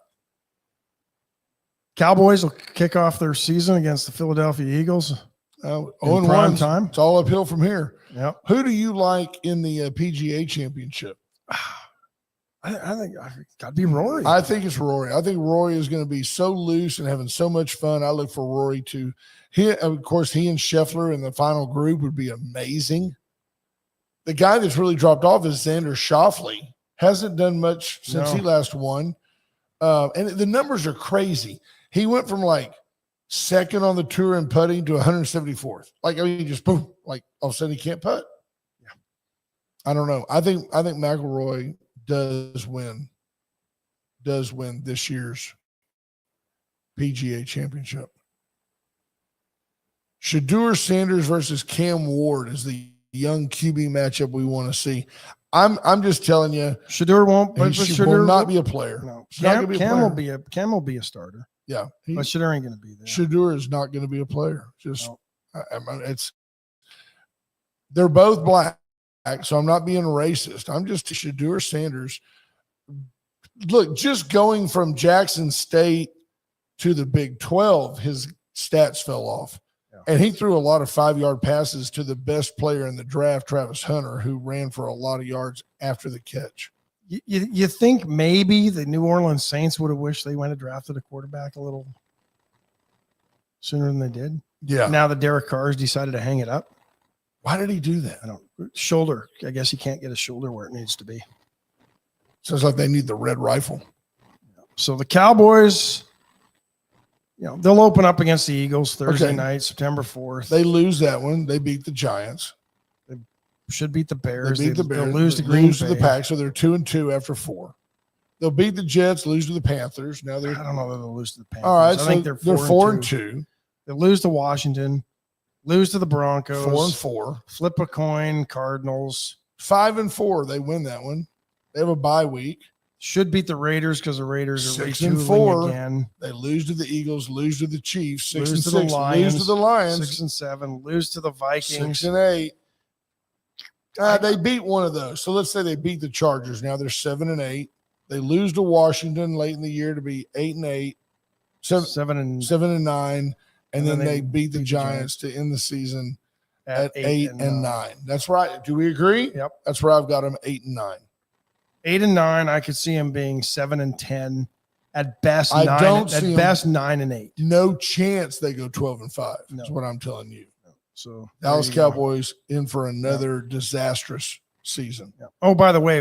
Cowboys will kick off their season against the Philadelphia Eagles. In prime time. It's all uphill from here. Yep. Who do you like in the PGA Championship? I think it's got to be Rory. I think it's Rory. I think Rory is going to be so loose and having so much fun. I look for Rory to. Of course, he and Scheffler in the final group would be amazing. The guy that's really dropped off is Xander Schauffele. Hasn't done much since he last won. And the numbers are crazy. He went from like second on the tour in putting to 174th. Like, I mean, just boom, like all of a sudden he can't putt. Yeah. I don't know. I think McIlroy does win this year's PGA Championship. Shedeur Sanders versus Cam Ward is the young QB matchup we want to see. I'm just telling you, Shedeur won't. He will not be a player. No, Cam will be a starter. Yeah, but Shedeur ain't going to be there. Shedeur is not going to be a player. They're both black. So I'm not being racist. I'm just Shedeur Sanders. Look, just going from Jackson State to the Big 12, his stats fell off. Yeah. And he threw a lot of 5-yard passes to the best player in the draft, Travis Hunter, who ran for a lot of yards after the catch. You think maybe the New Orleans Saints would have wished they went and drafted a quarterback a little sooner than they did? Yeah. Now that Derek Carr's decided to hang it up. Why did he do that? I don't shoulder. I guess he can't get his shoulder where it needs to be. Sounds like they need the red rifle. So the Cowboys, they'll open up against the Eagles Thursday night, September 4th. They lose that one. They beat the Giants. They should beat the Bears. They beat the Bears. They'll lose to They Green lose to the Bay. Pack, so they're 2-2 after 4. They'll beat the Jets, lose to the Panthers. Now I they're don't know whether they'll lose to the Panthers. all right. I So think they're 4-2. 4-2, They lose to Washington, lose to the Broncos, 4-4, flip a coin, Cardinals. 5-4. They win that one. They have a bye week. Should beat the Raiders because the Raiders are 6-4 again. They lose to the Eagles, lose to the Chiefs, 6-6, Lose to the Lions, lose to the Lions, 6-7, lose to the Vikings. 6-8. They beat one of those. So let's say they beat the Chargers. Now they're 7-8. They lose to Washington late in the year to be 8-8, 7-9, and then they beat the Giants to end the season at 8-9. That's right. Do we agree? Yep. That's where I've got them 8-9. 8-9. I could see him being 7-10 at best. I 9, don't at see best 9-8. No chance they go 12-5. No. That's what I'm telling you. So Dallas there you go. Cowboys in for another disastrous season. Yeah. Oh, by the way,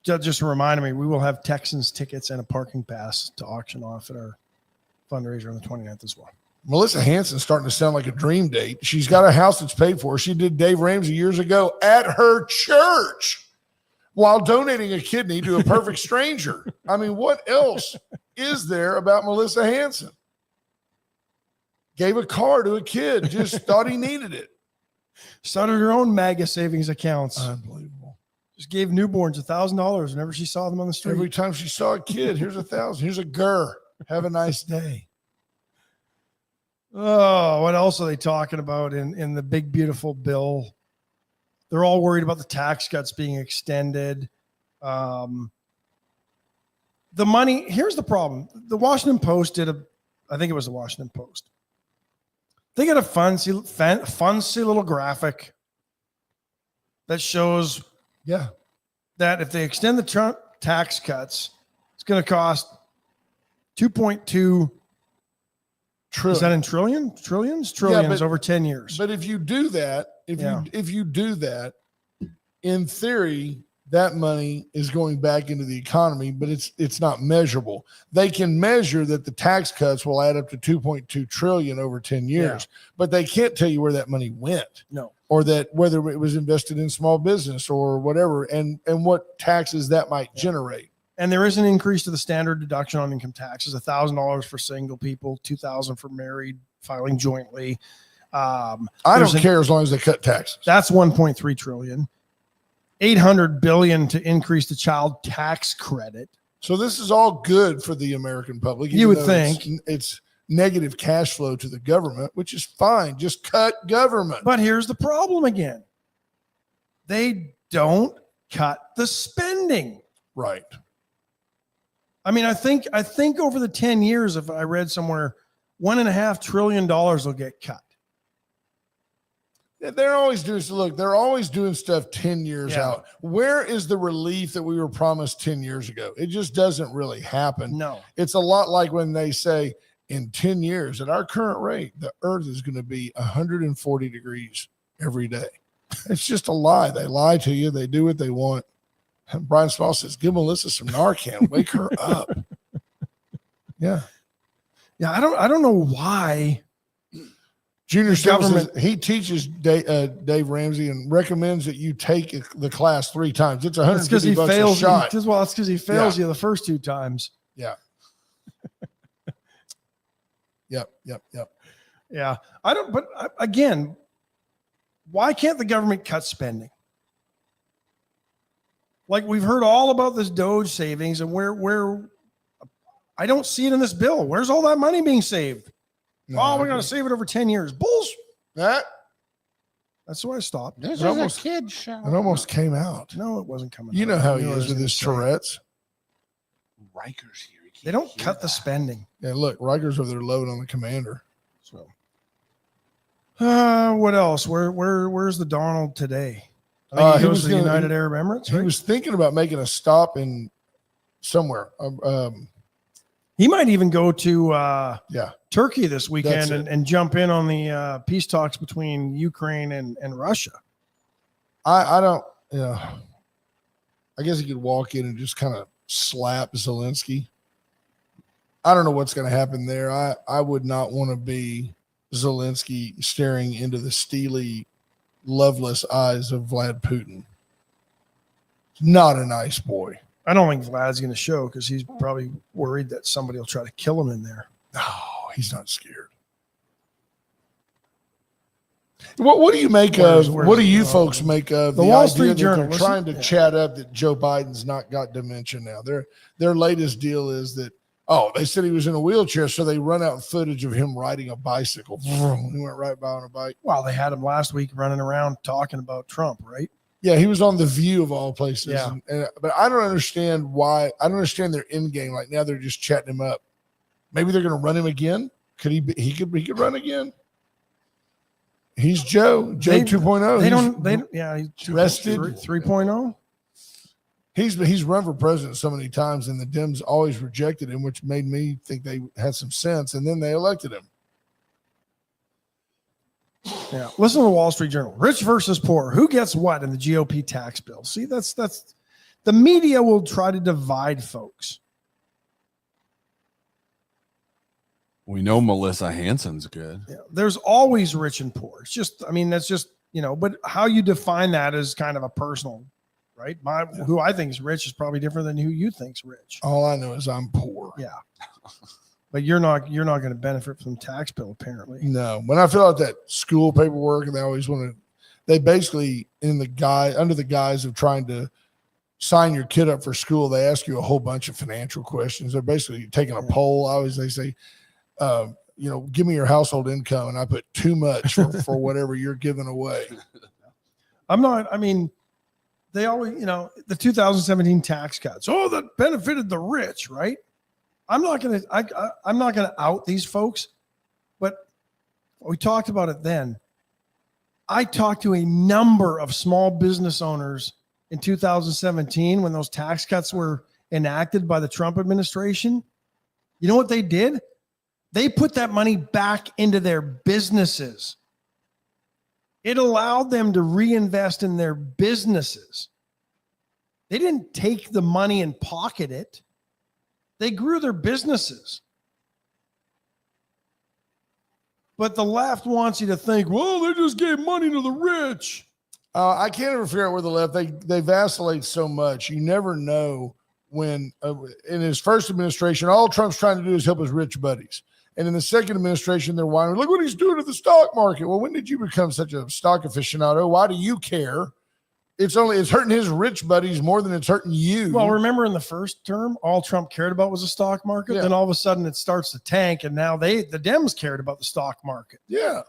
just reminded me, we will have Texans tickets and a parking pass to auction off at our fundraiser on the 29th as well. Melissa Hansen's starting to sound like a dream date. She's got a house that's paid for. She did Dave Ramsey years ago at her church while donating a kidney to a perfect stranger. I mean, what else is there about Melissa Hansen? Gave a car to a kid, just thought he needed it. Started her own MAGA savings accounts. Unbelievable. Just gave newborns $1,000 whenever she saw them on the street. Every time she saw a kid, here's $1,000. Here's a GER. Have a nice day. Oh, what else are they talking about in the big, beautiful bill? They're all worried about the tax cuts being extended. The money, here's the problem. The Washington Post I think it was the Washington Post. They got a fancy little graphic that shows that if they extend the Trump tax cuts, it's going to cost 2.2 trillion. Is that in trillions over 10 years. But if you do that, if you do that, in theory, that money is going back into the economy, but it's not measurable. They can measure that the tax cuts will add up to 2.2 trillion over 10 years, but they can't tell you where that money went. No. Or that whether it was invested in small business or whatever, and what taxes that might generate. And there is an increase to the standard deduction on income taxes, $1,000 for single people, $2,000 for married filing jointly. I don't care as long as they cut taxes. That's 1.3 trillion. 800 billion to increase the child tax credit. So this is all good for the American public. You would though think it's negative cash flow to the government, which is fine. Just cut government. But here's the problem again. They don't cut the spending. Right. I mean, I think over the 10 years, if I read somewhere, $1.5 trillion will get cut. They're always doing they're always doing stuff 10 years out. Where is the relief that we were promised 10 years ago? It just doesn't really happen. No. It's a lot like when they say in 10 years at our current rate, the earth is going to be 140 degrees every day. It's just a lie. They lie to you. They do what they want. And Brian Small says, give Melissa some Narcan. Wake her up. Yeah. Yeah. I don't know why. Junior government says he teaches Dave Ramsey and recommends that you take the class 3 times. It's $150 a shot. Well, it's because he fails you the first 2 times. Yeah. Yep. Yeah. But again, why can't the government cut spending? Like we've heard all about this Doge savings and where I don't see it in this bill. Where's all that money being saved? No, we're going to save it over 10 years. Bullshit. That That's why I stopped. This It is almost- a kid show. It almost came out. No, it wasn't coming. You out. know how I he knew I is was with gonna his say. Tourette's. Riker's here. He They can't don't hear cut the that. spending. Yeah, look, Riker's over there loading on the commander. So, what else? Where's the Donald today? I think he He goes was to the gonna- United Arab Emirates. He Right? was thinking about making a stop in somewhere. He might even go to Yeah, Turkey this weekend That's it. and jump in on the peace talks between Ukraine and Russia. I don't. Yeah, I guess he could walk in and just kind of slap Zelensky. I don't know what's going to happen there. I would not want to be Zelensky staring into the steely, loveless eyes of Vlad Putin. Not a nice boy. I don't think Vlad's going to show because he's probably worried that somebody will try to kill him in there. No, he's not scared. What do you make Where's- of? where's- What do you folks make of the the Wall idea Street that Journal, they're listen- trying to yeah. chat up that Joe Biden's not got dementia now? Their latest deal is that they said he was in a wheelchair, so they run out footage of him riding a bicycle. He went right by on a bike. Well, they had him last week running around talking about Trump, right? Yeah, he was on The View of all places. Yeah. But I don't understand why. I don't understand their end game. Like now they're just chatting him up. Maybe they're going to run him again. Could he? He could run again. He's Joe They- 2.0. They He's- don't. Yeah, he's rested. 3.0. He's run for president so many times, and the Dems always rejected him, which made me think they had some sense, and then they elected him. Yeah. Listen to the Wall Street Journal. Rich versus poor. Who gets what in the GOP tax bill? See, that's the media will try to divide folks. We know Melissa Hansen's good. Yeah. There's always rich and poor. It's just, I mean, that's just, but how you define that is kind of a personal, right? Who I think is rich is probably different than who you think's rich. All I know is I'm poor. Yeah. But you're not going to benefit from the tax bill, apparently. No, when I fill out that school paperwork, and they always want to, they basically under the guise of trying to sign your kid up for school, they ask you a whole bunch of financial questions. They're basically taking a poll. They say, give me your household income, and I put too much for whatever you're giving away. They always, the 2017 tax cuts. Oh, that benefited the rich, right? I'm not going to out these folks, but we talked about it then. I talked to a number of small business owners in 2017 when those tax cuts were enacted by the Trump administration. You know what they did? They put that money back into their businesses. It allowed them to reinvest in their businesses. They didn't take the money and pocket it. They grew their businesses. But the left wants you to think, well, they just gave money to the rich. I can't ever figure out where the left, they vacillate so much. You never know when, in his first administration, all Trump's trying to do is help his rich buddies. And in the second administration, they're whining, look what he's doing to the stock market. Well, when did you become such a stock aficionado? Why do you care? It's hurting his rich buddies more than it's hurting you. Well, remember in the first term, all Trump cared about was the stock market. Yeah. Then all of a sudden it starts to tank. And now the Dems cared about the stock market. Yeah.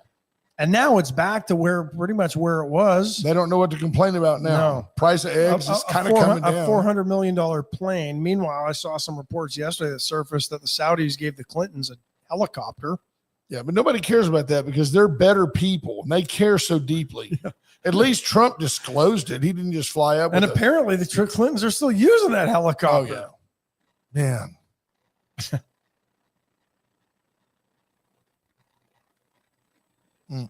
And now it's back to pretty much where it was. They don't know what to complain about now. No. Price of eggs is kind of coming down. A $400 million plane. Meanwhile, I saw some reports yesterday that surfaced that the Saudis gave the Clintons a helicopter. Yeah, but nobody cares about that because they're better people and they care so deeply. Yeah. At least Trump disclosed it. He didn't just fly up. And apparently the Clintons are still using that helicopter. Oh, yeah. Man.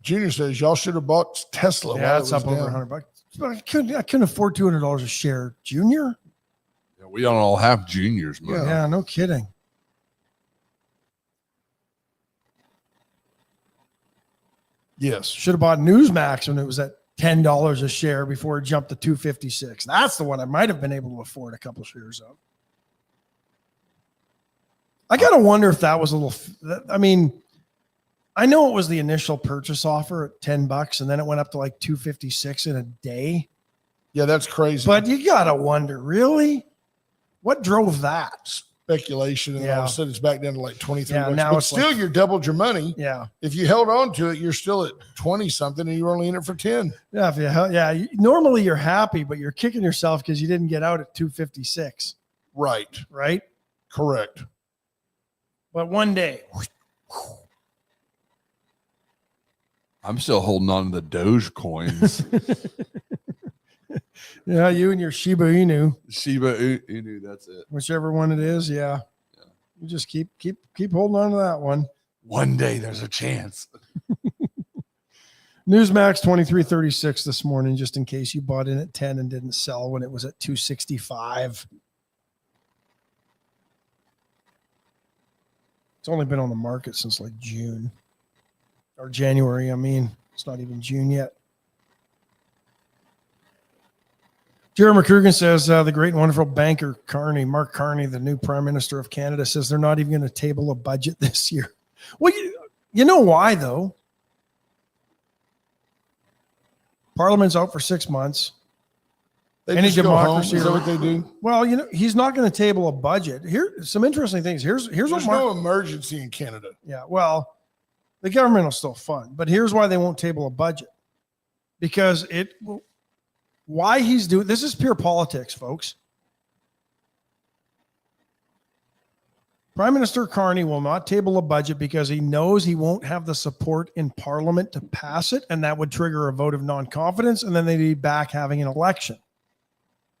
Junior says y'all should have bought Tesla. Yeah, it's up over $100. But I couldn't afford $200 a share, Junior. Yeah, we don't all have juniors, man. Yeah, no kidding. Yes. Should have bought Newsmax when it was at $10 a share before it jumped to $256. That's the one I might have been able to afford a couple shares of. I got to wonder if that was a little, I know it was the initial purchase offer at $10 and then it went up to like $256 in a day. Yeah, that's crazy. But you got to wonder, really? What drove that? speculation, and all of a sudden it's back down to like 23 Yeah, bucks. now But it's still, like- you're doubled your money. Yeah. If you held on to it, you're still at 20 something, and you're only in it for 10. Yeah. Normally you're happy, but you're kicking yourself because you didn't get out at 256. Right. Right. Correct. But one day, I'm still holding on to the Doge coins. yeah, you and your Shiba Inu, Shiba Inu, that's it. whichever one it is. Yeah. You just keep holding on to that one. One day there's a chance. Newsmax 2336 this morning, just in case you bought in at 10 and didn't sell when it was at 265. It's only been on the market since like June or January. I mean, it's not even June yet. Jerry McCurgan says the great and wonderful banker Mark Carney, the new Prime Minister of Canada, says they're not even going to table a budget this year. Well, you know why, though? Parliament's out for 6 months. They Any just go home. democracy Is that or- what they do? Well, he's not going to table a budget. Here's some interesting things. Here's what There's Mark. no emergency in Canada. Yeah, well, the government will still fund, but here's why they won't table a budget. Because why he's doing this is pure politics, folks. Prime Minister Carney will not table a budget because he knows he won't have the support in Parliament to pass it, and that would trigger a vote of non-confidence, and then they'd be back having an election.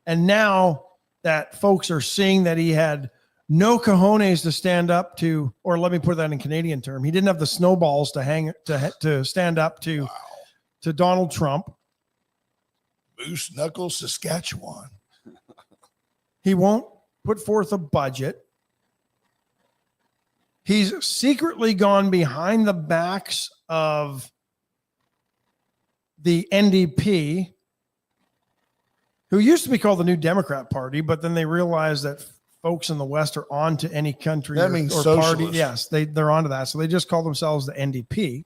And now that folks are seeing that he had no cojones to stand up to, or let me put that in Canadian term, he didn't have the snowballs to stand up to Donald Trump. Moose Knuckles, Saskatchewan. He won't put forth a budget. He's secretly gone behind the backs of the NDP, who used to be called the New Democrat Party, but then they realized that folks in the West are on to any country That means or party. socialist. Yes, they're onto that. So they just call themselves the NDP.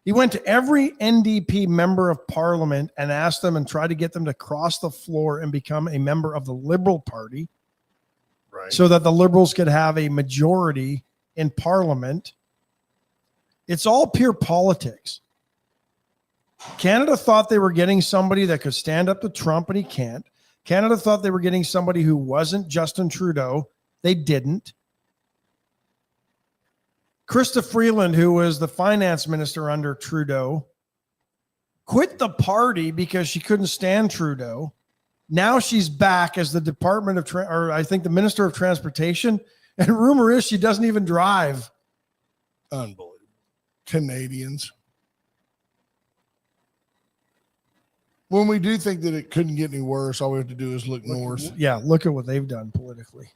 He went to every NDP member of Parliament and asked them and tried to get them to cross the floor and become a member of the Liberal Party, Right. so that the Liberals could have a majority in Parliament. It's all pure politics. Canada thought they were getting somebody that could stand up to Trump, and he can't. Canada thought they were getting somebody who wasn't Justin Trudeau. They didn't. Krista Freeland, who was the finance minister under Trudeau, quit the party because she couldn't stand Trudeau. Now she's back as the Department of, I think the Minister of Transportation. And rumor is she doesn't even drive. Unbelievable. Canadians. When we do think that it couldn't get any worse, all we have to do is look north. Yeah, look at what they've done politically.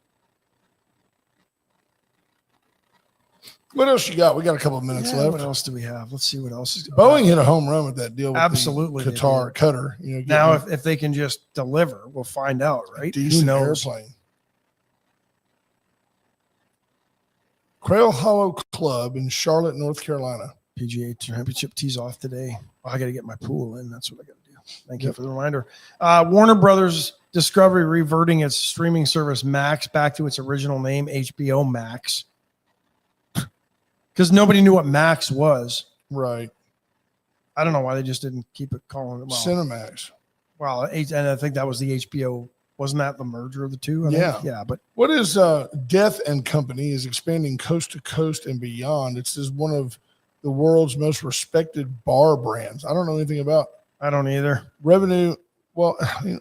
What else you got? We got a couple of minutes What left. else do we have? Let's see what else is Boeing hit a home run with that deal with Absolutely the they Qatar. Now, if they can just deliver, we'll find out, right? Who decent knows? airplane. Quail Hollow Club in Charlotte, North Carolina. PGA Championship tees off today. Oh, I got to get my pool in. That's what I got to do. Thank you for the reminder. Warner Brothers Discovery reverting its streaming service Max back to its original name, HBO Max, because nobody knew what Max was. Right. I don't know why they just didn't keep it calling it. Cinemax. Well, and I think that was the HBO. Wasn't that the merger of the two? I Yeah. think? Yeah. But What is Death and Company is expanding coast to coast and beyond. It's just one of the world's most respected bar brands. I don't know anything about I don't either. revenue. Well,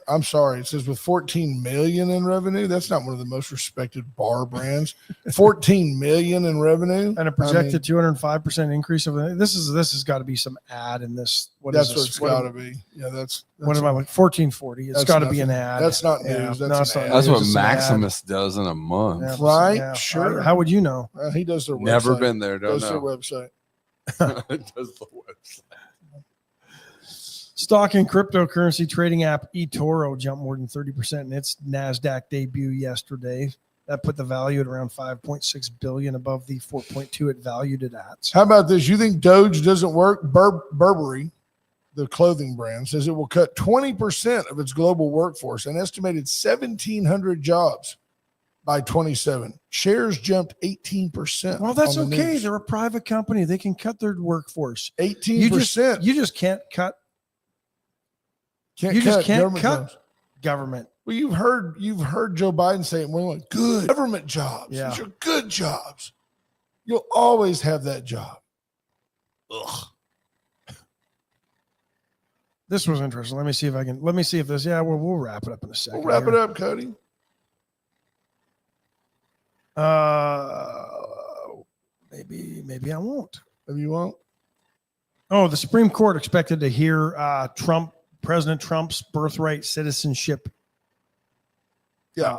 I'm sorry. It says with 14 million in revenue. That's not one of the most respected bar brands. 14 million in revenue. And a projected 205% increase of this has got to be some ad in this. That's what it's got to be. Yeah, that's what am I like? 1440. It's That's got to be an nothing. ad. That's not Yeah, news. no, That's it's an not ad. That's news, what it's an ad. Maximus does in a month. Yeah, Right? yeah. Sure. How would you know? He does their website. Never been there. Don't Does their know. website. Does the website. Stock and cryptocurrency trading app eToro jumped more than 30% in its NASDAQ debut yesterday. That put the value at around 5.6 billion above the 4.2 it valued it at. How about this? You think Doge doesn't work? Burberry, the clothing brand, says it will cut 20% of its global workforce, an estimated 1,700 jobs by 27. Shares jumped 18%. Well, that's on the okay. news. They're a private company. They can cut their workforce. 18%. You just can't cut Can't you just cut can't government cut jobs. government. Well, you've heard Joe Biden say it. We're like, good government jobs. Yeah. These are good jobs. You'll always have that job. Ugh. This was interesting. Let me see if this. Yeah, we'll wrap it up in a second. We'll wrap it up, Cody. Maybe I won't. Maybe you won't. Oh, the Supreme Court expected to hear President Trump's birthright citizenship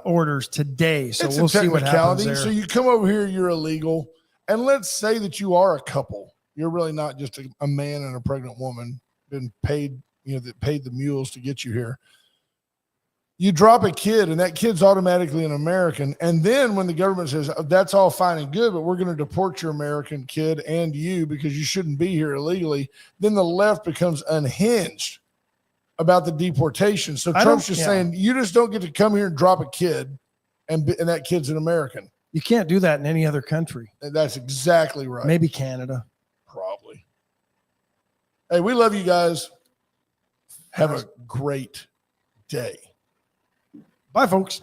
orders today. So It's we'll a see what happens technicality. there. So you come over here, you're illegal, and let's say that you are a couple. You're really not just a man and a pregnant woman been paid, that paid the mules to get you here. You drop a kid, and that kid's automatically an American. And then when the government says, oh, that's all fine and good, but we're going to deport your American kid and you because you shouldn't be here illegally, then the left becomes unhinged about the deportation. So Trump's just saying, you just don't get to come here and drop a kid, and that kid's an American. You can't do that in any other country. And that's exactly right. Maybe Canada. Probably. Hey, we love you guys. Have a great day. Bye, folks.